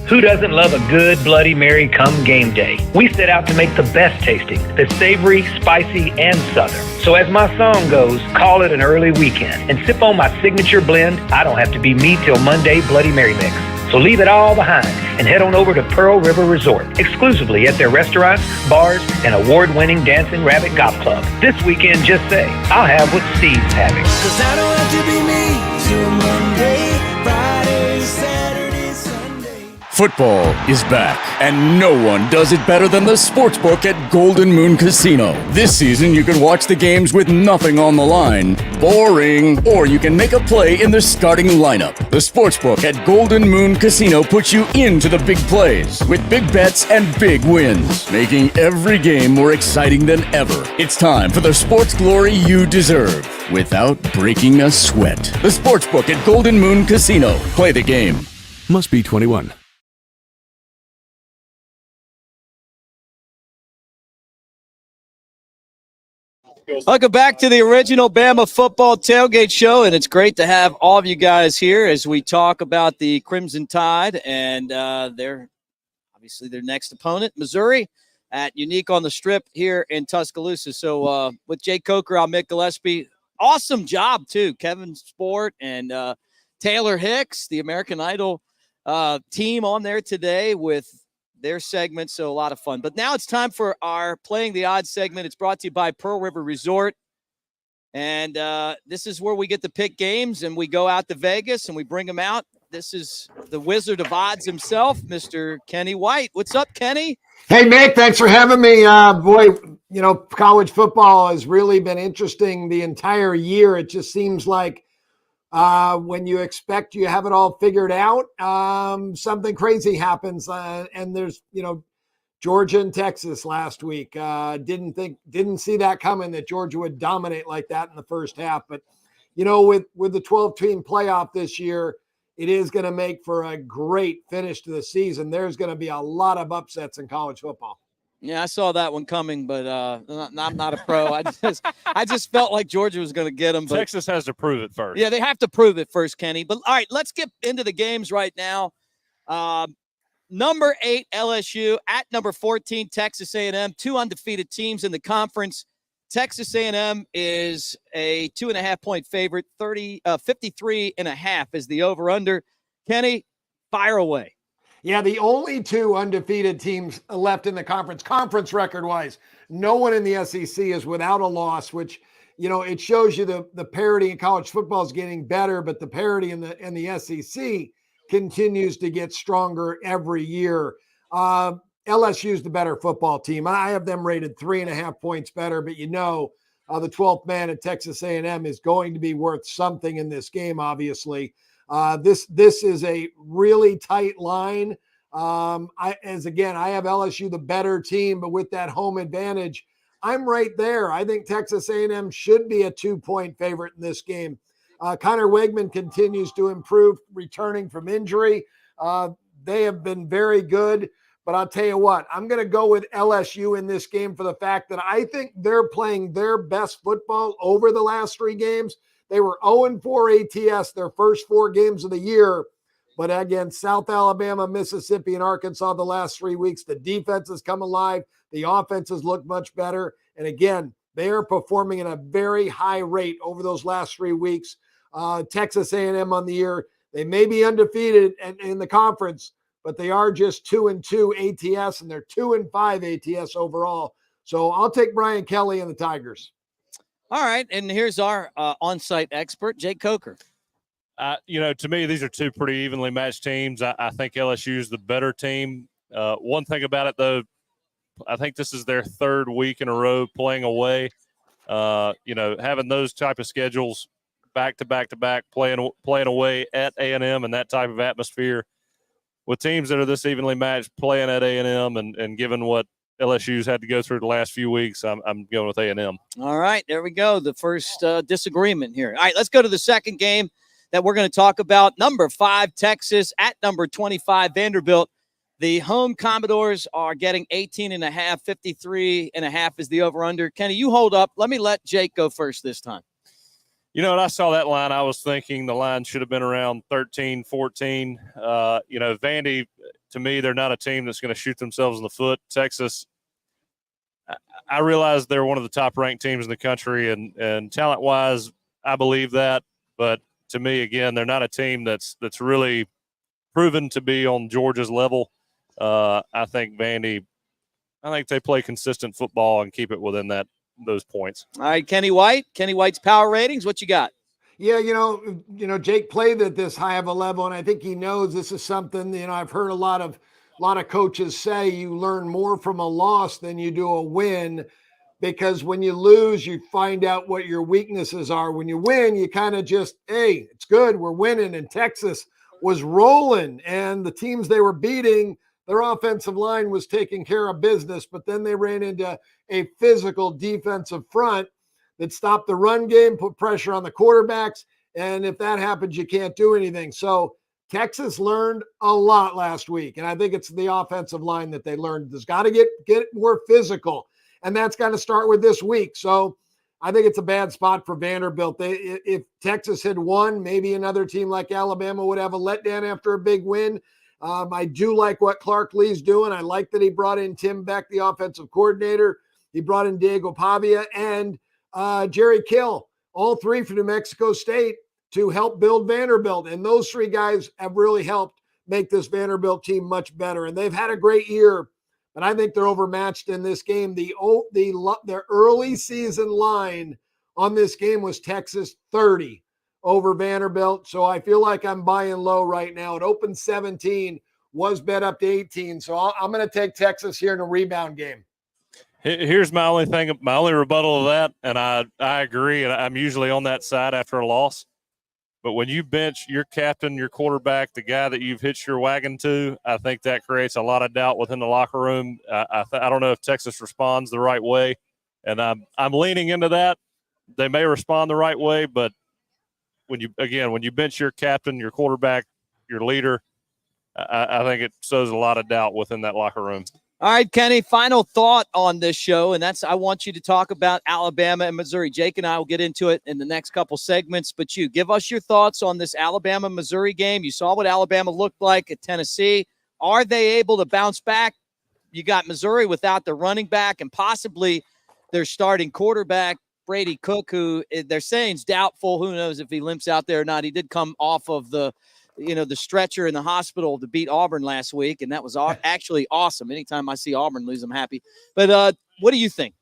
Who doesn't love a good Bloody Mary come game day? We set out to make the best tasting, the savory, spicy, and southern. So as my song goes, call it an early weekend and sip on my signature blend. I don't have to be me till Monday Bloody Mary mix. So leave it all behind and head on over to Pearl River Resort, exclusively at their restaurants, bars, and award-winning Dancing Rabbit Golf Club. This weekend, just say, I'll have what Steve's having. 'Cause I don't have to be me till Monday, Friday, Saturday, Sunday. Football is back, and no one does it better than the Sportsbook at Golden Moon Casino. This season, you can watch the games with nothing on the line. Boring. Or you can make a play in the starting lineup. The Sportsbook at Golden Moon Casino puts you into the big plays with big bets and big wins, making every game more exciting than ever. It's time for the sports glory you deserve without breaking a sweat. The Sportsbook at Golden Moon Casino. Play the game. Must be 21. Welcome back to the original Bama Football Tailgate Show, and it's great to have all of you guys here as we talk about the Crimson Tide and their next opponent, Missouri, at Unique on the Strip here in Tuscaloosa. So with Jay Coker, I'm Mick Gillispie. Awesome job, too. Kevin Sport and Taylor Hicks, the American Idol team on there today with their segment, so a lot of fun. But now it's time for our Playing the Odds segment. It's brought to you by Pearl River Resort. And this is where we get to pick games, and we go out to Vegas, and we bring them out. This is the Wizard of Odds himself, Mr. Kenny White. What's up, Kenny? Hey, Mick, thanks for having me. Boy, you know, college football has really been interesting the entire year. It just seems like when you expect you have it all figured out, something crazy happens. And there's, Georgia and Texas last week. Didn't see that coming, that Georgia would dominate like that in the first half. But, with the 12-team playoff this year, it is going to make for a great finish to the season. There's going to be a lot of upsets in college football. Yeah, I saw that one coming, but I'm not a pro. I just felt like Georgia was going to get them. But Texas has to prove it first. Yeah, they have to prove it first, Kenny. But all right, let's get into the games right now. Number 8 LSU at number 14 Texas A&M. 2 undefeated teams in the conference. Texas A&M is a 2.5-point favorite. 53.5 is the over/under. Kenny, fire away. Yeah, the only 2 undefeated teams left in the conference record-wise. No one in the SEC is without a loss, which, it shows you the parity in college football is getting better, but the parity in the SEC continues to get stronger every year. LSU is the better football team. I have them rated 3.5 points better, but the 12th man at Texas A&M is going to be worth something in this game, obviously. This is a really tight line. I have LSU the better team, but with that home advantage, I'm right there. I think Texas A&M should be a 2-point favorite in this game. Connor Wegman continues to improve, returning from injury. They have been very good, but I'll tell you what, I'm going to go with LSU in this game for the fact that I think they're playing their best football over the last 3 games. They were 0-4 ATS their first 4 games of the year. But again, South Alabama, Mississippi, and Arkansas the last 3 weeks, the defense has come alive. The offenses look much better. And again, they are performing at a very high rate over those last 3 weeks. Texas A&M on the year, they may be undefeated in the conference, but they are just 2-2 ATS, and they're 2-5 ATS overall. So I'll take Brian Kelly and the Tigers. All right, and here's our on-site expert, Jake Coker. To me, these are 2 pretty evenly matched teams. I think LSU is the better team. One thing about it, though, I think this is their 3rd week in a row playing away. Having those type of schedules back to back, playing away at A&M and that type of atmosphere with teams that are this evenly matched, playing at A&M, and given what LSU's had to go through the last few weeks, I'm going with A&M. All right, there we go. The first disagreement here. All right, let's go to the second game that we're going to talk about. Number 5, Texas at number 25, Vanderbilt. The home Commodores are getting 18.5, 53.5 is the over-under. Kenny, you hold up. Let me let Jake go first this time. When I saw that line, I was thinking the line should have been around 13, 14. Vandy, to me, they're not a team that's going to shoot themselves in the foot. Texas, I realize they're one of the top-ranked teams in the country, and talent-wise, I believe that. But to me, again, they're not a team that's really proven to be on Georgia's level. I think Vandy, they play consistent football and keep it within those points. All right, Kenny White's power ratings. What you got? Yeah, Jake played at this high of a level, and I think he knows this is something. I've heard a lot of coaches say you learn more from a loss than you do a win, because when you lose, you find out what your weaknesses are. When you win, you kind of just, hey, it's good, we're winning. And Texas was rolling, and the teams they were beating, their offensive line was taking care of business, but then they ran into a physical defensive front that stopped the run game, put pressure on the quarterbacks, and if that happens, you can't do anything. So Texas learned a lot last week, and I think it's the offensive line that they learned. There's got to get more physical, and that's got to start with this week. So I think it's a bad spot for Vanderbilt. If Texas had won, maybe another team like Alabama would have a letdown after a big win. I do like what Clark Lee's doing. I like that he brought in Tim Beck, the offensive coordinator. He brought in Diego Pavia and Jerry Kill, all 3 from New Mexico State, to help build Vanderbilt. And those 3 guys have really helped make this Vanderbilt team much better. And they've had a great year, but I think they're overmatched in this game. The early season line on this game was Texas 30 over Vanderbilt. So I feel like I'm buying low right now. It opened 17, was bet up to 18. So I'm going to take Texas here in a rebound game. Here's my only rebuttal of that, and I agree, and I'm usually on that side after a loss. But when you bench your captain, your quarterback, the guy that you've hitched your wagon to, I think that creates a lot of doubt within the locker room. I don't know if Texas responds the right way, and I'm leaning into that. They may respond the right way, but when you bench your captain, your quarterback, your leader, I think it sows a lot of doubt within that locker room. All right, Kenny, final thought on this show, and that's I want you to talk about Alabama and Missouri. Jake and I will get into it in the next couple segments, but you give us your thoughts on this Alabama-Missouri game. You saw what Alabama looked like at Tennessee. Are they able to bounce back? You got Missouri without their running back and possibly their starting quarterback, Brady Cook, who they're saying is doubtful. Who knows if he limps out there or not. He did come off of the stretcher in the hospital to beat Auburn last week, and that was actually awesome. Anytime I see Auburn lose, I'm happy. But what do you think?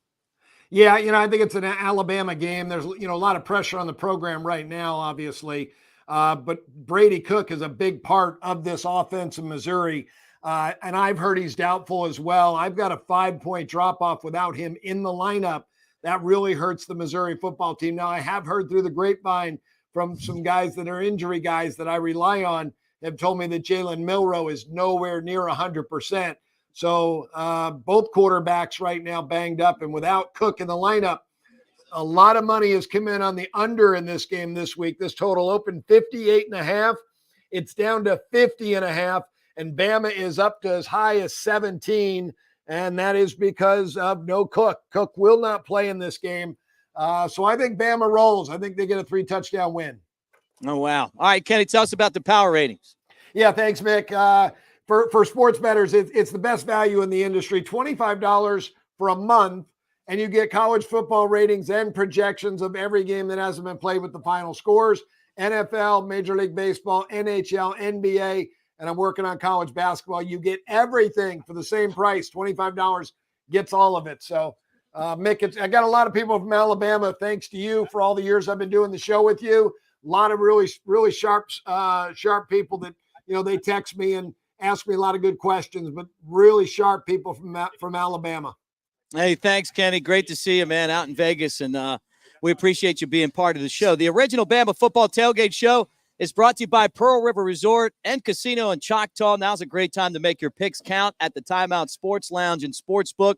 Yeah, I think it's an Alabama game. There's, a lot of pressure on the program right now, obviously. But Brady Cook is a big part of this offense in Missouri. And I've heard he's doubtful as well. I've got a 5-point drop-off without him in the lineup. That really hurts the Missouri football team. Now, I have heard through the grapevine from some guys that are injury guys that I rely on have told me that Jalen Milroe is nowhere near 100%. So both quarterbacks right now banged up, and without Cook in the lineup, a lot of money has come in on the under in this game this week. This total opened 58.5. It's down to 50.5, and Bama is up to as high as 17, and that is because of no Cook. Cook will not play in this game. So I think Bama rolls. I think they get a 3-touchdown win. Oh, wow. All right, Kenny, tell us about the power ratings. Yeah, thanks, Mick. For sports bettors, it's the best value in the industry, $25 for a month, and you get college football ratings and projections of every game that hasn't been played with the final scores, NFL, Major League Baseball, NHL, NBA, and I'm working on college basketball. You get everything for the same price. $25 gets all of it. So, Mick, I got a lot of people from Alabama. Thanks to you for all the years I've been doing the show with you. A lot of really, really sharp people that, they text me and ask me a lot of good questions, but really sharp people from Alabama. Hey, thanks, Kenny. Great to see you, man, out in Vegas, and we appreciate you being part of the show. The original Bama Football Tailgate Show is brought to you by Pearl River Resort and Casino in Choctaw. Now's a great time to make your picks count at the Timeout Sports Lounge and Sportsbook.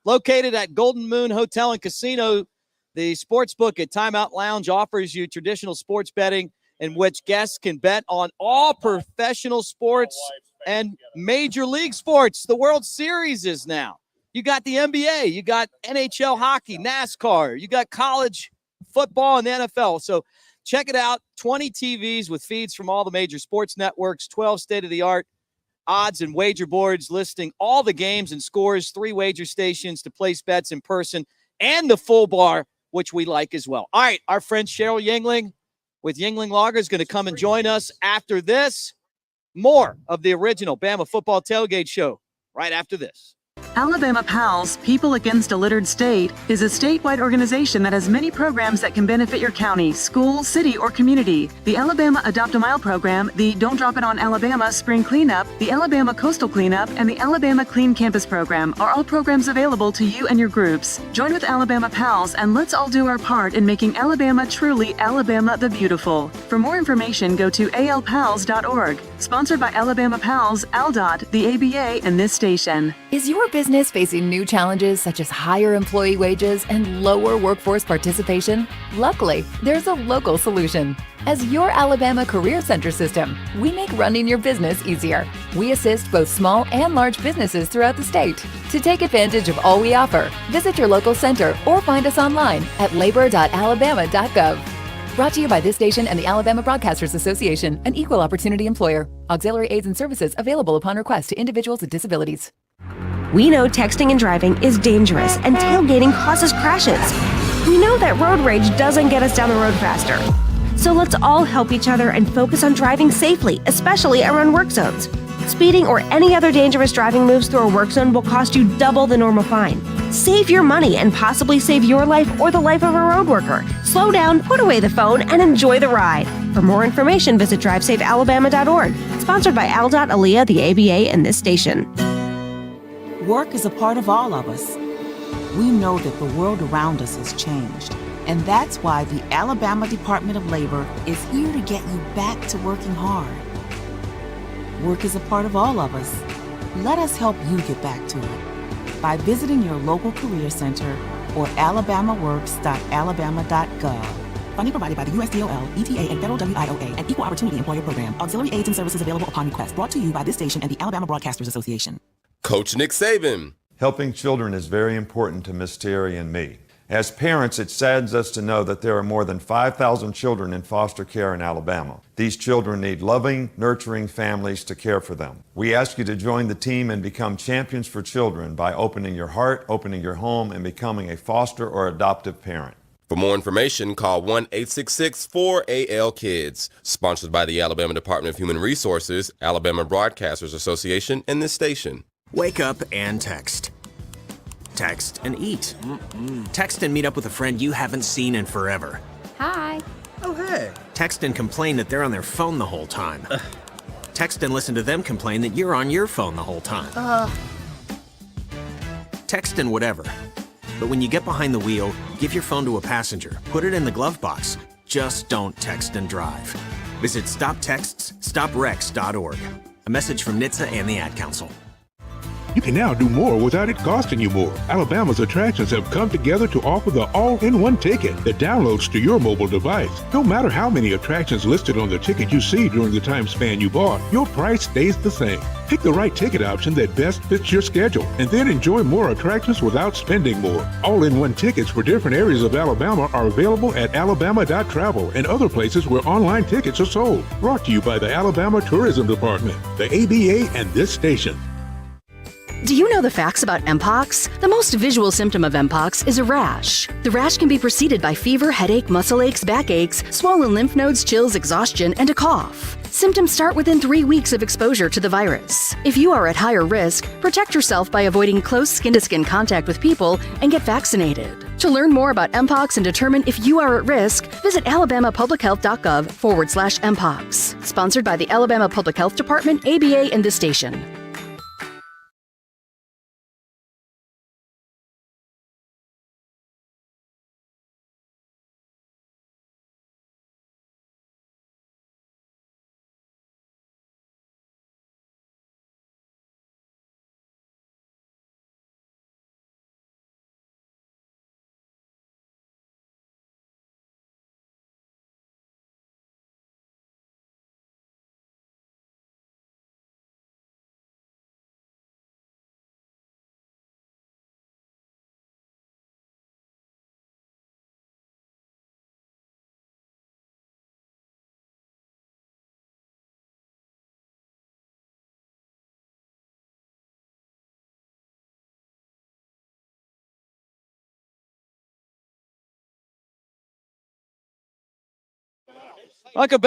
Located at Golden Moon Hotel and Casino, the Sportsbook at Timeout Lounge offers you traditional sports betting in which guests can bet on all professional sports and major league sports. The World Series is now. You got the NBA, you got NHL hockey, NASCAR, you got college football and the NFL. So check it out. 20 TVs with feeds from all the major sports networks, 12 state-of-the-art odds and wager boards listing all the games and scores, 3 wager stations to place bets in person, and the full bar, which we like as well. All right, our friend Cheryl Yingling with Yingling Lager is going to come and join us after this. More of the original Bama Football Tailgate Show right after this. Alabama PALS, People Against a Littered State, is a statewide organization that has many programs that can benefit your county, school, city, or community. The Alabama Adopt a Mile program, the Don't Drop It on Alabama Spring Cleanup, the Alabama Coastal Cleanup, and the Alabama Clean Campus program are all programs available to you and your groups. Join with Alabama PALS and let's all do our part in making Alabama truly Alabama the Beautiful. For more information, go to alpals.org. Sponsored by Alabama PALS, ALDOT, the ABA, and this station. Is your business facing new challenges such as higher employee wages and lower workforce participation? Luckily, there's a local solution. As your Alabama Career Center system, we make running your business easier. We assist both small and large businesses throughout the state. To take advantage of all we offer, visit your local center or find us online at labor.alabama.gov. Brought to you by this station and the Alabama Broadcasters Association, an equal opportunity employer. Auxiliary aids and services available upon request to individuals with disabilities. We know texting and driving is dangerous and tailgating causes crashes. We know that road rage doesn't get us down the road faster. So let's all help each other and focus on driving safely, especially around work zones. Speeding or any other dangerous driving moves through a work zone will cost you double the normal fine. Save your money and possibly save your life or the life of a road worker. Slow down, put away the phone, and enjoy the ride. For more information, visit drivesafealabama.org. Sponsored by ALDOT, ALEA, the ABA, and this station. Work is a part of all of us. We know that the world around us has changed. And that's why the Alabama Department of Labor is here to get you back to working hard. Work is a part of all of us. Let us help you get back to it by visiting your local career center or alabamaworks.alabama.gov. Funding provided by the USDOL, ETA, and Federal WIOA, and Equal Opportunity Employer Program. Auxiliary aids and services available upon request. Brought to you by this station and the Alabama Broadcasters Association. Coach Nick Saban. Helping children is very important to Miss Terry and me. As parents, it saddens us to know that there are more than 5,000 children in foster care in Alabama. These children need loving, nurturing families to care for them. We ask you to join the team and become champions for children by opening your heart, opening your home, and becoming a foster or adoptive parent. For more information, call 1-866-4AL-KIDS. Sponsored by the Alabama Department of Human Resources, Alabama Broadcasters Association, and this station. Wake up and text. Text and eat. Text and meet up with a friend you haven't seen in forever. Hi. Oh, hey. Text and complain that they're on their phone the whole time. Text and listen to them complain that you're on your phone the whole time. Text and whatever. But when you get behind the wheel, give your phone to a passenger. Put it in the glove box. Just don't text and drive. Visit StopTextsStopWrecks.org. A message from NHTSA and the Ad Council. You can now do more without it costing you more. Alabama's attractions have come together to offer the all-in-one ticket that downloads to your mobile device. No matter how many attractions listed on the ticket you see during the time span you bought, your price stays the same. Pick the right ticket option that best fits your schedule, and then enjoy more attractions without spending more. All-in-one tickets for different areas of Alabama are available at alabama.travel and other places where online tickets are sold. Brought to you by the Alabama Tourism Department, the ABA, and this station. Do you know the facts about Mpox? The most visual symptom of Mpox is a rash. The rash can be preceded by fever, headache, muscle aches, backaches, swollen lymph nodes, chills, exhaustion, and a cough. Symptoms start within 3 weeks of exposure to the virus. If you are at higher risk, protect yourself by avoiding close skin-to-skin contact with people and get vaccinated. To learn more about Mpox and determine if you are at risk, visit alabamapublichealth.gov/Mpox. Sponsored by the Alabama Public Health Department, ABA, and this station. Welcome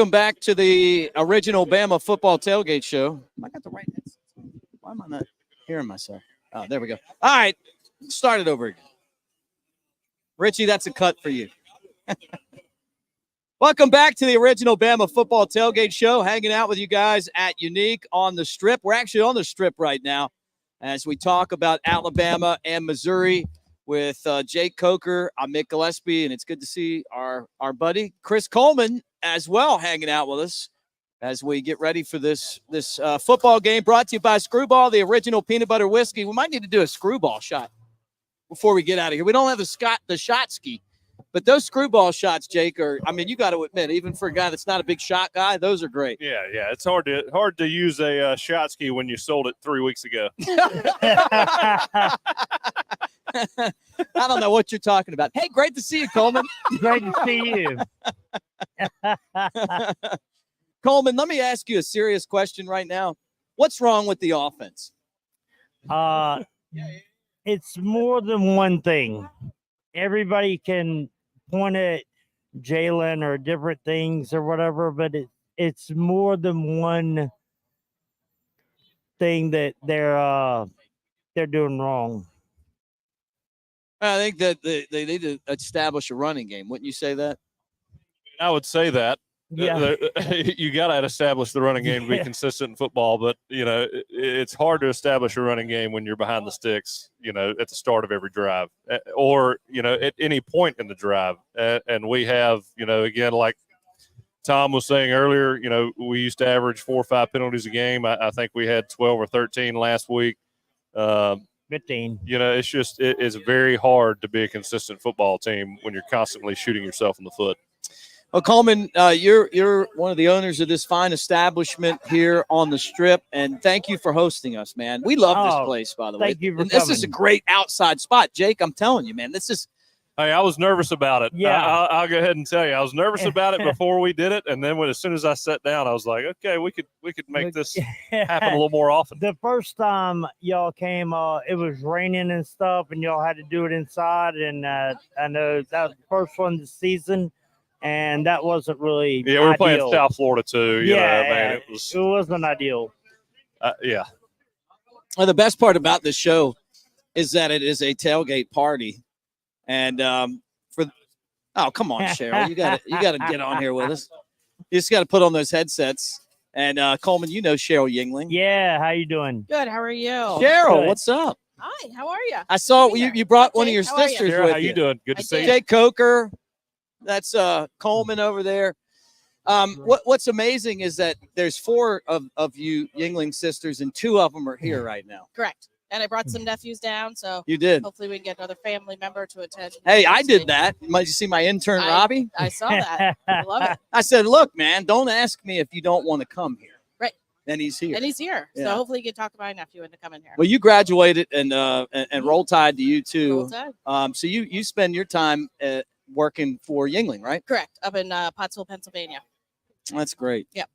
back to the original Bama football tailgate show. I got the right headset. Why am I not hearing myself? Oh, there we go. All right, start it over again. Richie, that's a cut for you. Welcome back to the original Bama football tailgate show. Hanging out with you guys at Unique on the Strip. We're actually on the Strip right now as we talk about Alabama and Missouri with Jake Coker. I'm Mick Gillispie, and it's good to see our buddy Chris Coleman as well hanging out with us as we get ready for this football game brought to you by Screwball, the original peanut butter whiskey. We might need to do a Screwball shot before we get out of here. We don't have the shot ski, but those Screwball shots, Jake, you got to admit, even for a guy that's not a big shot guy, those are great. Yeah, it's hard to use a shot ski when you sold it 3 weeks ago. I don't know what you're talking about. Hey, great to see you, Coleman. Great to see you. Coleman, let me ask you a serious question right now. What's wrong with the offense? It's more than one thing. Everybody can point at Jalen or different things or whatever, but it's more than one thing that they're doing wrong. I think that they need to establish a running game. Wouldn't you say that? I would say that. Yeah. You got to establish the running game to be consistent in football, but it's hard to establish a running game when you're behind the sticks, at the start of every drive, or at any point in the drive. And we have, again, like Thom was saying earlier, we used to average 4 or 5 penalties a game. I think we had 12 or 13 last week. 15. It's very hard to be a consistent football team when you're constantly shooting yourself in the foot. Well, Coleman, you're one of the owners of this fine establishment here on the Strip, and thank you for hosting us, man. We love this place, by the way. Thank you for and this coming. is a great outside spot, Jake. I'm telling you, man. This is. Hey, I was nervous about it. Yeah, I'll go ahead and tell you, I was nervous about it before we did it, and then as soon as I sat down, I was like, okay, we could make this happen a little more often. The first time y'all came, it was raining and stuff, and y'all had to do it inside. And I know that was the first one this season. And that wasn't really we were playing South Florida too. Man, it wasn't ideal. Yeah. Well, the best part about this show is that it is a tailgate party, and oh, come on, Cheryl, you got to get on here with us. You just got to put on those headsets. And Coleman, Cheryl Yingling. Yeah, how you doing? Good. How are you? Cheryl, Good. what's up? Hi. How are you? I saw you brought one of your sisters Cheryl, with how you doing? Good to see you. Jake Coker. That's Coleman over there. What's amazing is that there's 4 of you Yingling sisters, and 2 of them are here right now. Correct. And I brought some nephews down, so You did. hopefully we can get another family member to attend. Hey, I did that. Might you see my intern Robbie? I saw that. I love it. I said, look, man, don't ask me if you don't want to come here. Right. And he's here. And he's here. Yeah. So hopefully you can talk to my nephew into coming here. Well, you graduated, and Roll Tide to you too. Roll Tide. So you spend your time working for Yingling, right? Correct. Up in Pottsville, Pennsylvania. That's great. Yep.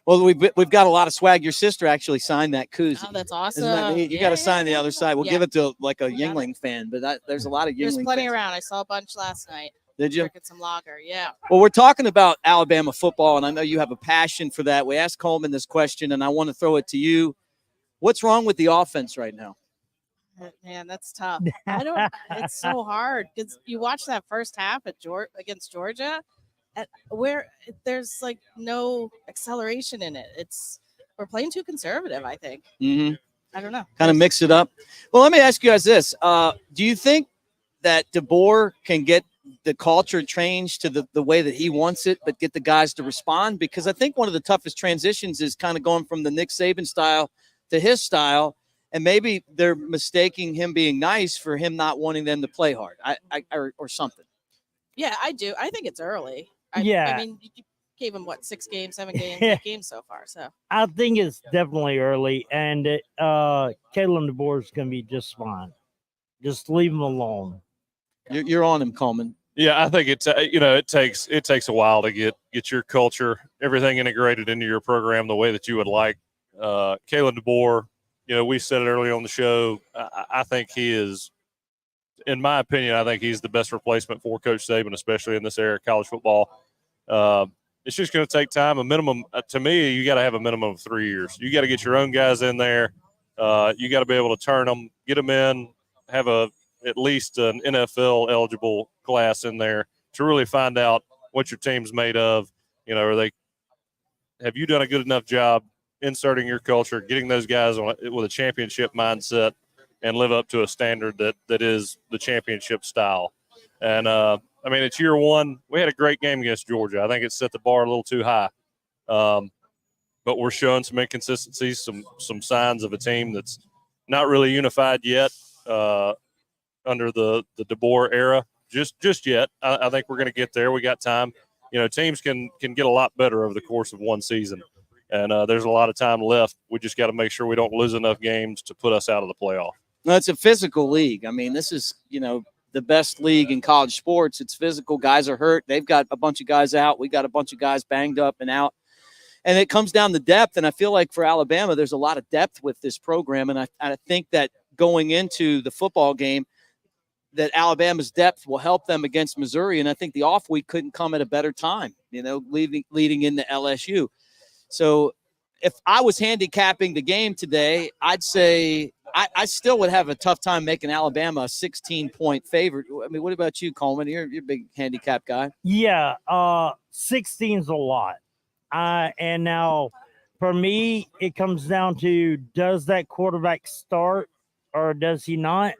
Well, we've got a lot of swag. Your sister actually signed that koozie. Oh, that's awesome. Isn't that neat? You got to sign the other side. We'll Yeah. give it to like a Yingling fan, but there's a lot of Yingling There's plenty fans. around. I saw a bunch last night. Did you? Drinking some lager. Yeah. Well, we're talking about Alabama football, and I know you have a passion for that. We asked Coleman this question, and I want to throw it to you. What's wrong with the offense right now? Man, that's tough. It's so hard because you watch that first half against Georgia, where there's like no acceleration in it. We're playing too conservative, I think. Mm-hmm. I don't know. Kind of mix it up. Well, let me ask you guys this. Do you think that DeBoer can get the culture changed to the way that he wants it, but get the guys to respond? Because I think one of the toughest transitions is kind of going from the Nick Saban style to his style. And maybe they're mistaking him being nice for him not wanting them to play hard, or something. Yeah, I do. I think it's early. Yeah. I mean, you gave him 6 games, 7 games, 8 games so far. So I think it's definitely early, and Kalen DeBoer is going to be just fine. Just leave him alone. You're on him, Coleman. Yeah, I think it takes a while to get your culture, everything integrated into your program the way that you would like. Kalen DeBoer, we said it early on the show. I think he is, in my opinion, I think he's the best replacement for Coach Saban, especially in this era of college football. It's just going to take time. A minimum, to me, you got to have a minimum of 3 years. You got to get your own guys in there. You got to be able to turn them, get them in, have at least an NFL eligible class in there to really find out what your team's made of. Have you done a good enough job inserting your culture, getting those guys with a championship mindset and live up to a standard that is the championship style? And it's year 1. We had a great game against Georgia. I think it set the bar a little too high. But we're showing some inconsistencies, some signs of a team that's not really unified yet under the DeBoer era. Just yet. I think we're going to get there. We got time. Teams can get a lot better over the course of one season. And there's a lot of time left. We just got to make sure we don't lose enough games to put us out of the playoff. No, it's a physical league. I mean, this is, the best league in college sports. It's physical. Guys are hurt. They've got a bunch of guys out. We got a bunch of guys banged up and out. And it comes down to depth. And I feel like for Alabama, there's a lot of depth with this program. And I think that going into the football game, that Alabama's depth will help them against Missouri. And I think the off week couldn't come at a better time, leading into LSU. So if I was handicapping the game today, I'd say I still would have a tough time making Alabama a 16-point favorite. I mean, what about you, Coleman? You're a big handicap guy. Yeah, 16's a lot. And now for me, it comes down to, does that quarterback start or does he not?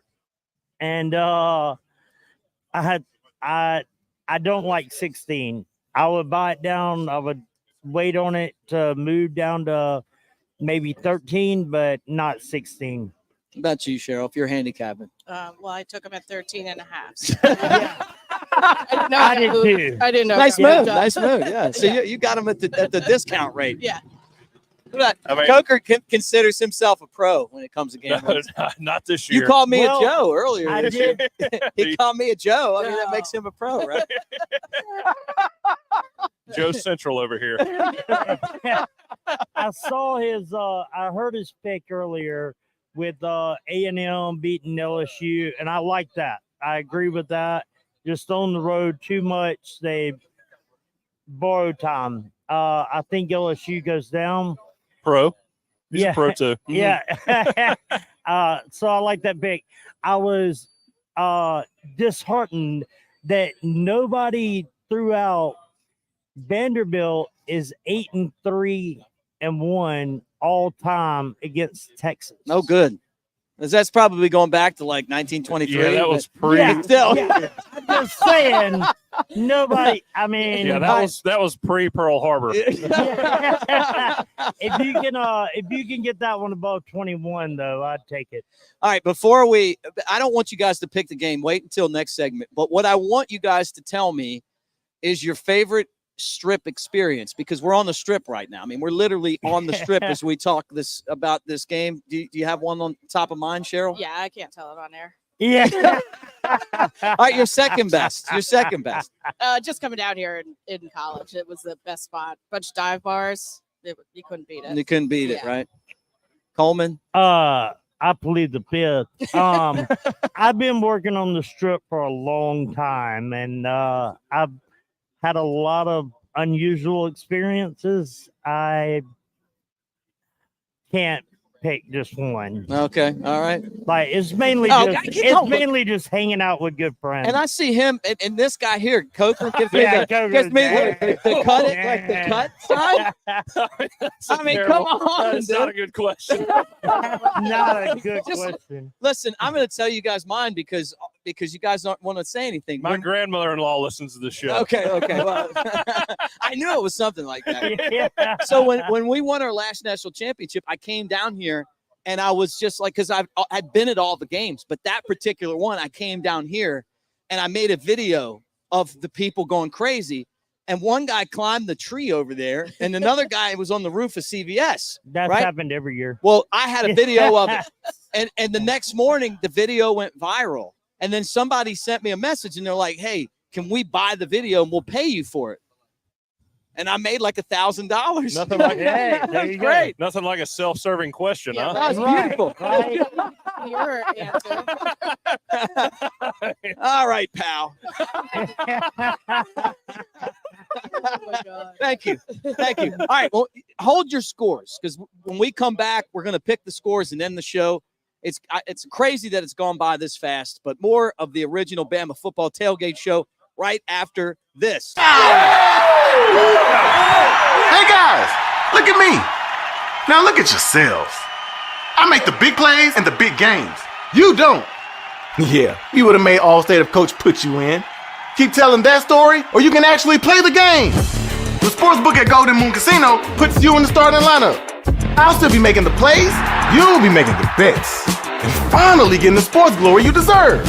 And I don't like 16. I would buy it down. I would wait on it to move down to maybe 13, but not 16. What about you, Cheryl, if you're handicapping? Well, I took him at 13 and a half. I did too. I didn't know. Nice move. Nice move. Yeah. So you got him at the discount rate. Yeah. Coker considers himself a pro when it comes to gambling. Not this year. You called me a Joe earlier. I did. He called me a Joe. I mean, that makes him a pro, right? Joe Central over here. I saw his. I heard his pick earlier with A&M beating LSU, and I like that. I agree with that. Just on the road too much. They borrow time. I think LSU goes down. Pro. He's a pro too. Yeah. So I like that pick. I was disheartened that nobody threw out Vanderbilt is 8-3-1 all time against Texas. No good. That's probably going back to like 1923. Yeah, that was pre. Yeah, Still. yeah. I'm just saying, nobody. I mean, Yeah, that was pre Pearl Harbor. if you can get that one above 21, though, I'd take it. All right, I don't want you guys to pick the game. Wait until next segment. But what I want you guys to tell me is your favorite Strip experience, because we're on the Strip right now. I mean, we're literally on the Strip as we talk about this game. Do you have one on top of mind, Cheryl? Yeah, I can't tell it on air. Yeah. All right, you're second best. Just coming down here in college, it was the best spot. Bunch of dive bars. You couldn't beat it. You couldn't beat it, right? Coleman? I plead the fifth. I've been working on the Strip for a long time, and I've had a lot of unusual experiences. I can't pick just one. Okay, all right. Like it's mainly just hanging out with good friends. And I see him and this guy here, Coker, gives me the cut it like the cut side. I mean, come on. That's not a good question. Not a good question. Listen, I'm going to tell you guys mine because you guys don't want to say anything. My grandmother-in-law listens to the show. Okay. Well, I knew it was something like that. Yeah. So when we won our last national championship, I came down here and I was just like, because I'd been at all the games, but that particular one, I came down here and I made a video of the people going crazy. And one guy climbed the tree over there, and another guy was on the roof of CVS. That's right? happened every year. Well, I had a video of it, and the next morning the video went viral. And then somebody sent me a message, and they're like, "Hey, can we buy the video and we'll pay you for it?" And I made like $1,000. Nothing like Hey, there you go. Great. Nothing like a self-serving question, huh? That was beautiful. Right. Your answer. All right, pal. Oh my God. Thank you. All right, well, hold your scores, because when we come back, we're going to pick the scores and end the show. It's crazy that it's gone by this fast, but more of the original Bama Football Tailgate show right after this. Hey guys, look at me. Now look at yourselves. I make the big plays and the big games. You don't. Yeah, you would have made All-State if Coach put you in. Keep telling that story, or you can actually play the game. The sportsbook at Golden Moon Casino puts you in the starting lineup. I'll still be making the plays, you'll be making the bets, and finally getting the sports glory you deserve.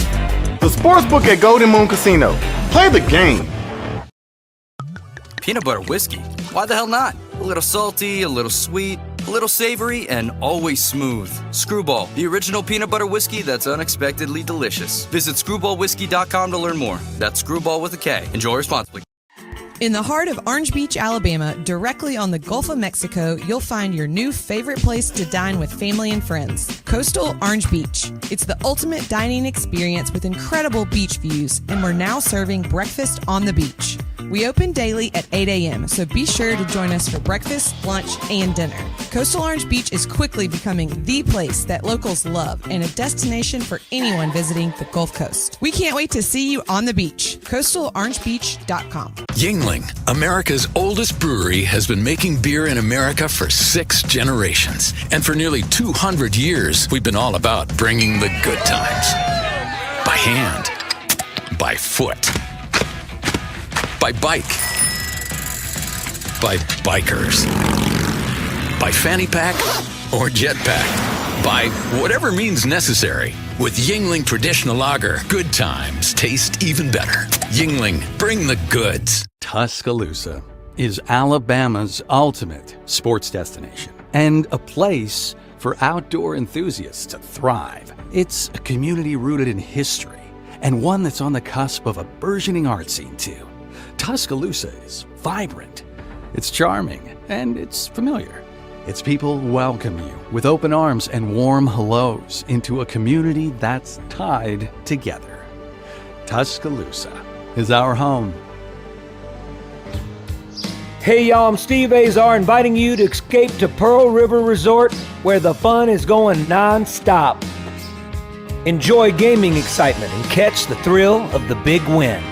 The sportsbook at Golden Moon Casino. Play the game. Peanut butter whiskey? Why the hell not? A little salty, a little sweet, a little savory, and always smooth. Screwball, the original peanut butter whiskey that's unexpectedly delicious. Visit screwballwhiskey.com to learn more. That's Screwball with a K. Enjoy responsibly. In the heart of Orange Beach, Alabama, directly on the Gulf of Mexico, you'll find your new favorite place to dine with family and friends, Coastal Orange Beach. It's the ultimate dining experience with incredible beach views, and we're now serving breakfast on the beach. We open daily at 8 a.m., so be sure to join us for breakfast, lunch, and dinner. Coastal Orange Beach is quickly becoming the place that locals love and a destination for anyone visiting the Gulf Coast. We can't wait to see you on the beach. CoastalOrangeBeach.com. Yuengling, America's oldest brewery, has been making beer in America for 6 generations. And for nearly 200 years, we've been all about bringing the good times. By hand, by foot, by bike, by bikers, by fanny pack or jetpack, by whatever means necessary. With Yuengling Traditional Lager, good times taste even better. Yuengling, bring the goods. Tuscaloosa is Alabama's ultimate sports destination and a place for outdoor enthusiasts to thrive. It's a community rooted in history and one that's on the cusp of a burgeoning art scene too. Tuscaloosa is vibrant, it's charming, and it's familiar. Its people welcome you with open arms and warm hellos into a community that's tied together. Tuscaloosa is our home. Hey y'all, I'm Steve Azar inviting you to escape to Pearl River Resort where the fun is going non-stop. Enjoy gaming excitement and catch the thrill of the big win.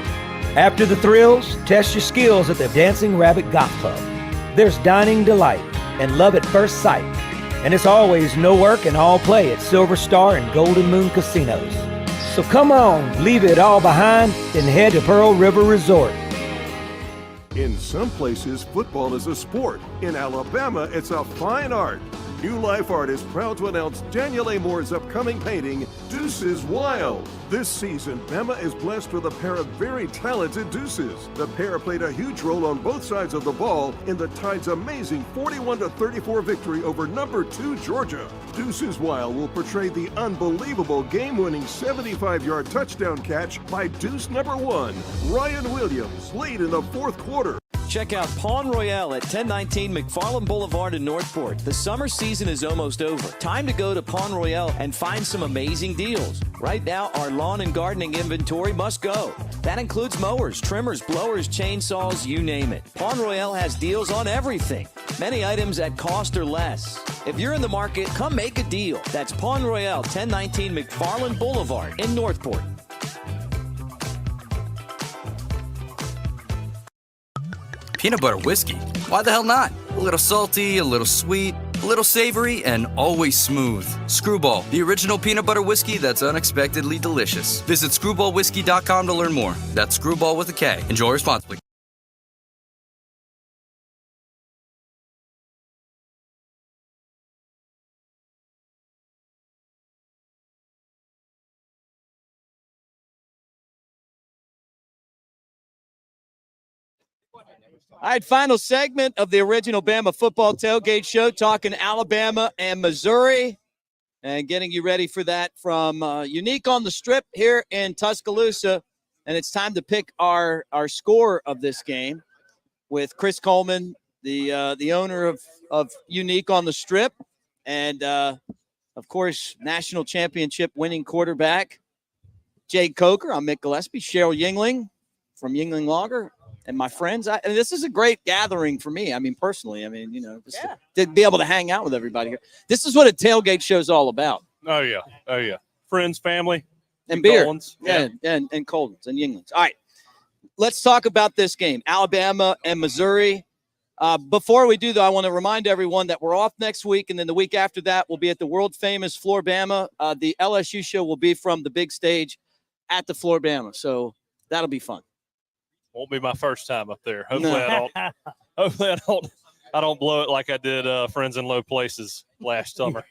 After the thrills, test your skills at the Dancing Rabbit Golf Club. There's dining delight and love at first sight. And it's always no work and all play at Silver Star and Golden Moon Casinos. So come on, leave it all behind and head to Pearl River Resort. In some places, football is a sport. In Alabama, it's a fine art. New Life Art is proud to announce Daniel A. Moore's upcoming painting, Deuces Wild. This season, Bama is blessed with a pair of very talented deuces. The pair played a huge role on both sides of the ball in the Tide's amazing 41-34 victory over number 2 Georgia. Deuces Wild will portray the unbelievable game-winning 75-yard touchdown catch by deuce number 1, Ryan Williams, late in the fourth quarter. Check out Pawn Royale at 1019 McFarland Boulevard in Northport. The summer season is almost over. Time to go to Pawn Royale and find some amazing deals. Right now, our lawn and gardening inventory must go. That includes mowers, trimmers, blowers, chainsaws, you name it. Pawn Royale has deals on everything. Many items at cost or less. If you're in the market, come make a deal. That's Pawn Royale, 1019 McFarland Boulevard in Northport. Peanut butter whiskey? Why the hell not? A little salty, a little sweet, a little savory, and always smooth. Screwball, the original peanut butter whiskey that's unexpectedly delicious. Visit screwballwhiskey.com to learn more. That's Screwball with a K. Enjoy responsibly. All right, final segment of the original Bama Football Tailgate Show, talking Alabama and Missouri and getting you ready for that from Unique on the Strip here in Tuscaloosa. And it's time to pick our score of this game with Chris Coleman, the owner of Unique on the Strip, and, of course, national championship winning quarterback, Jake Coker. I'm Mick Gillispie, Cheryl Yuengling from Yuengling Lager. And my friends, and this is a great gathering for me. I mean, personally, just to be able to hang out with everybody here. This is what a tailgate show is all about. Oh, yeah. Friends, family. And beer. Coleman's. Yeah, and Coleman's and Yuenglings. All right, let's talk about this game, Alabama and Missouri. Before we do, though, I want to remind everyone that we're off next week, and then the week after that, we'll be at the world-famous Floor Bama. The LSU show will be from the big stage at the Floor Bama, so that'll be fun. Won't be my first time up there. Hopefully I don't blow it like I did Friends in Low Places last summer.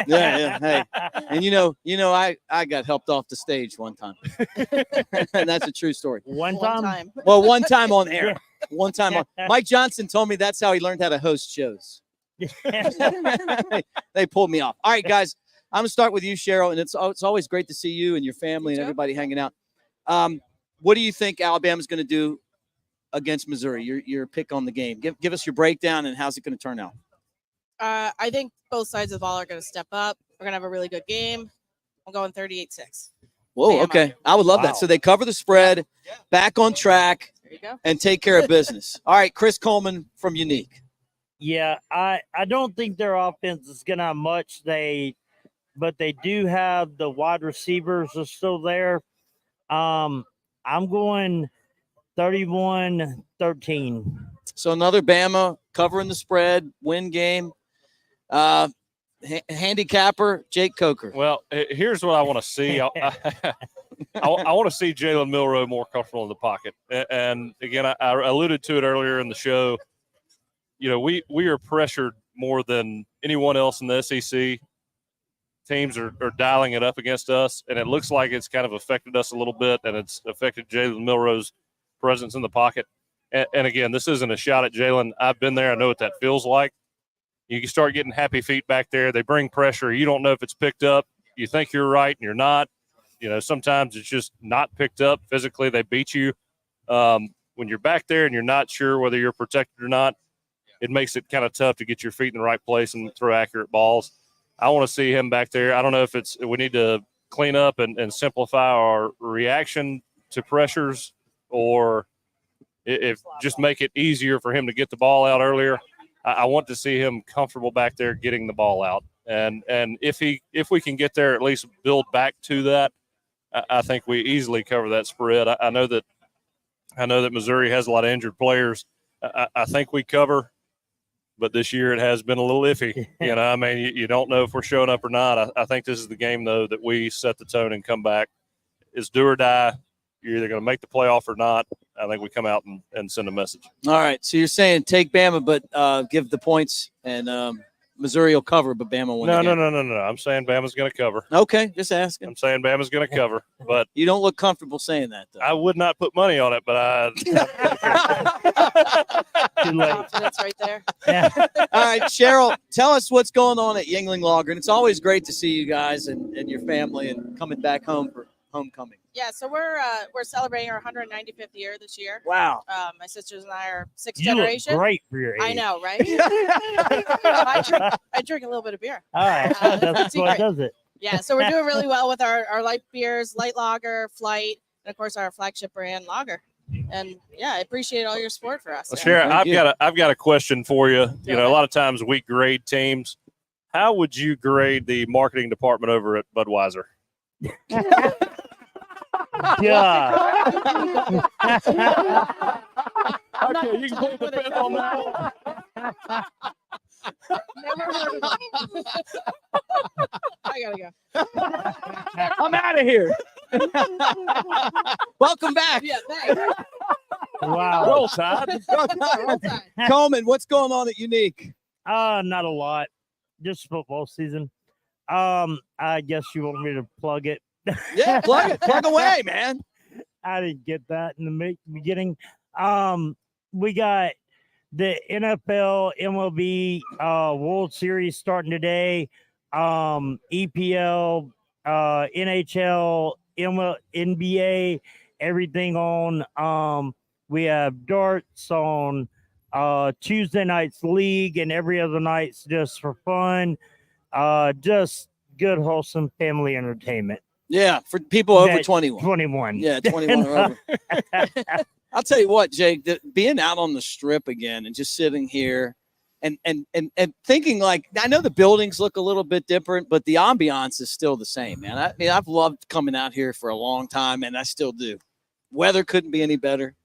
Yeah. Hey, and I got helped off the stage one time, and that's a true story. One time. Well, one time on air. One time on. Mike Johnson told me that's how he learned how to host shows. They pulled me off. All right, guys, I'm gonna start with you, Cheryl, and it's always great to see you and your family and everybody hanging out. What do you think Alabama's going to do against Missouri? Your pick on the game. Give us your breakdown and how's it going to turn out? I think both sides of the ball are going to step up. We're going to have a really good game. I'm going 38-6. Whoa, okay. I would love that. So they cover the spread, back on track. There you go. and take care of business. All right, Chris Coleman from Unique. Yeah, I don't think their offense is gonna have much. But they do have the wide receivers are still there. I'm going 31-13. So another Bama covering the spread, win game. Handicapper, Jake Coker. Well, here's what I want to see. I want to see Jalen Milroe more comfortable in the pocket. And again, I alluded to it earlier in the show. You know, we are pressured more than anyone else in the SEC. Teams are dialing it up against us, and it looks like it's kind of affected us a little bit, and it's affected Jalen Milroe's presence in the pocket. And again, this isn't a shot at Jalen. I've been there. I know what that feels like. You can start getting happy feet back there. They bring pressure. You don't know if it's picked up. You think you're right, and you're not. You know, sometimes it's just not picked up. Physically, they beat you. When you're back there and you're not sure whether you're protected or not, it makes it kind of tough to get your feet in the right place and throw accurate balls. I want to see him back there. I don't know if we need to clean up and simplify our reaction to pressures, or if just make it easier for him to get the ball out earlier. I want to see him comfortable back there getting the ball out. And if we can get there, at least build back to that, I think we easily cover that spread. I know that Missouri has a lot of injured players. I think we cover, but this year it has been a little iffy. You know, I mean, you don't know if we're showing up or not. I think this is the game, though, that we set the tone and come back. It's do or die. You're either going to make the playoff or not. I think we come out and send a message. All right, so you're saying take Bama, but give the points, and Missouri will cover, but Bama will win. No. I'm saying Bama's going to cover. Okay, just asking. I'm saying Bama's going to cover, but you don't look comfortable saying that, though. I would not put money on it, but I. Too late. That's right there. Yeah. All right, Cheryl, tell us what's going on at Yuengling Lager, and it's always great to see you guys and your family and coming back home for homecoming. Yeah, so we're celebrating our 195th year this year. Wow. My sisters and I are sixth You generation. look great for your age. I know, right? I drink a little bit of beer. All right, that's what secret. does it. Yeah, so we're doing really well with our light beers, light lager, flight, and of course our flagship brand lager. And yeah, I appreciate all your support for us. Well, Sharon, I've got a question for you. You know, a lot of times we grade teams. How would you grade the marketing department over at Budweiser? Yeah. Okay, you can put the pen on that. I gotta go. I'm out of here. Welcome back. Yeah, thanks. Wow. Roll Tide. Coleman, what's going on at Unique? Not a lot. Just football season. I guess you want me to plug it. Yeah, plug it. Plug away, man. I didn't get that in the beginning. We got the NFL, MLB, World Series starting today. EPL, NHL, NBA, everything on. We have darts on Tuesday nights league, and every other night's just for fun. Just good, wholesome family entertainment. Yeah, for people over 21. 21. Yeah, 21 or over. I'll tell you what, Jake, being out on the strip again and just sitting here and thinking, like, I know the buildings look a little bit different, but the ambiance is still the same, man. I mean, I've loved coming out here for a long time, and I still do. Weather couldn't be any better.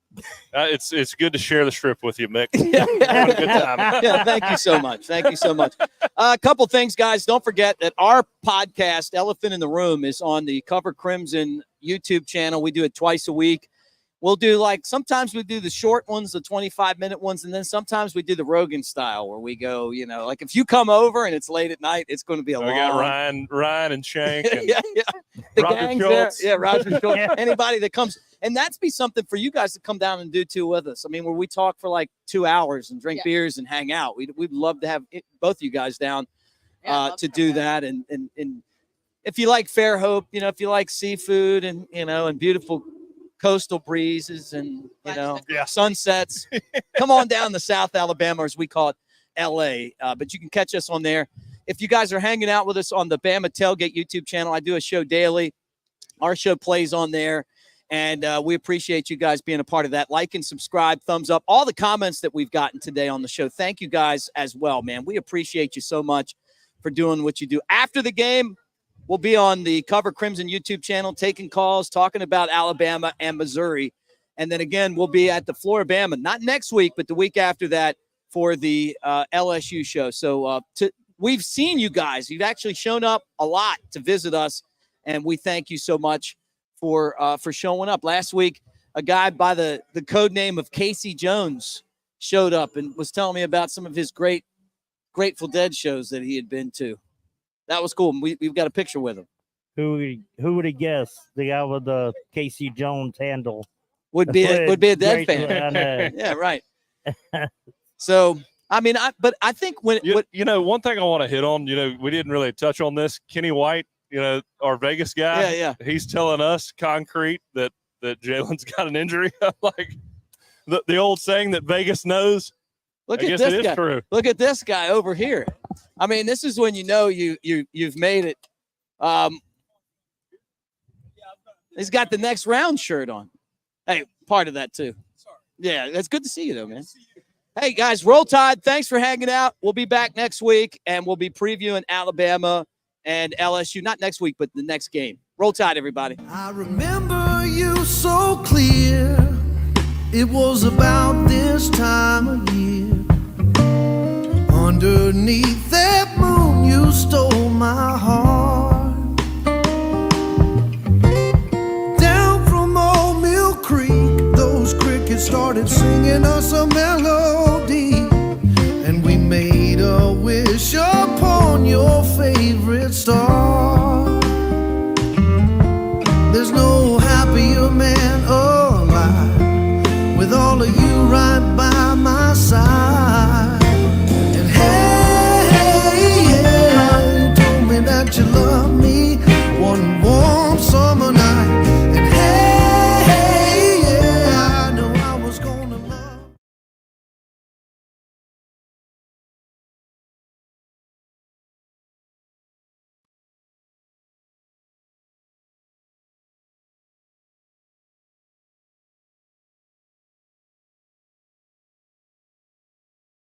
It's good to share the strip with you, Mick. Yeah. Having a good time. Yeah, thank you so much. Thank you so much. A couple things, guys. Don't forget that our podcast, Elephant in the Room, is on the Cover Crimson YouTube channel. We do it twice a week. We'll do, sometimes we do the short ones, the 25-minute ones, and then sometimes we do the Rogan style where we go, if you come over and it's late at night, it's going to be a long. We got Ryan and Shank and yeah. The Roger gang's Schultz. there. Yeah, Roger Schultz. Anybody that comes. And that's be something for you guys to come down and do too with us. I mean, where we talk for 2 hours and drink beers and hang out. We'd love to have both you guys down to do that. And if you like Fairhope, if you like seafood and and beautiful coastal breezes and sunsets, come on down to South Alabama, as we call it, LA. But you can catch us on there. If you guys are hanging out with us on the Bama Tailgate YouTube channel, I do a show daily. Our show plays on there. And we appreciate you guys being a part of that. Like and subscribe, thumbs up, all the comments that we've gotten today on the show. Thank you guys as well, man. We appreciate you so much for doing what you do. After the game, we'll be on the Cover Crimson YouTube channel, taking calls, talking about Alabama and Missouri. And then again, we'll be at the Floribama, not next week, but the week after that for the LSU show. So we've seen you guys. You've actually shown up a lot to visit us, and we thank you so much for showing up. Last week, a guy by the code name of Casey Jones showed up and was telling me about some of his great Grateful Dead shows that he had been to. That was cool. We've got a picture with him. Who would have guessed the guy with the Casey Jones handle would be a Dead fan? Yeah, right. So, I mean, I think when one thing I want to hit on, we didn't really touch on this. Kenny White, our Vegas guy. Yeah. He's telling us concrete that Jalen's got an injury. Like the old saying that Vegas knows. Look I at guess this it is guy. true. Look at this guy over here. I mean, this is when you've made it. He's got the next round shirt on. Hey, part of that too. Yeah, it's good to see you though, man. Hey guys, Roll Tide. Thanks for hanging out. We'll be back next week, and we'll be previewing Alabama and LSU. Not next week, but the next game. Roll Tide, everybody. I remember you so clear. It was about this time of year. Underneath that moon, you stole my heart. Down from Old Mill Creek, those crickets started singing us a melody.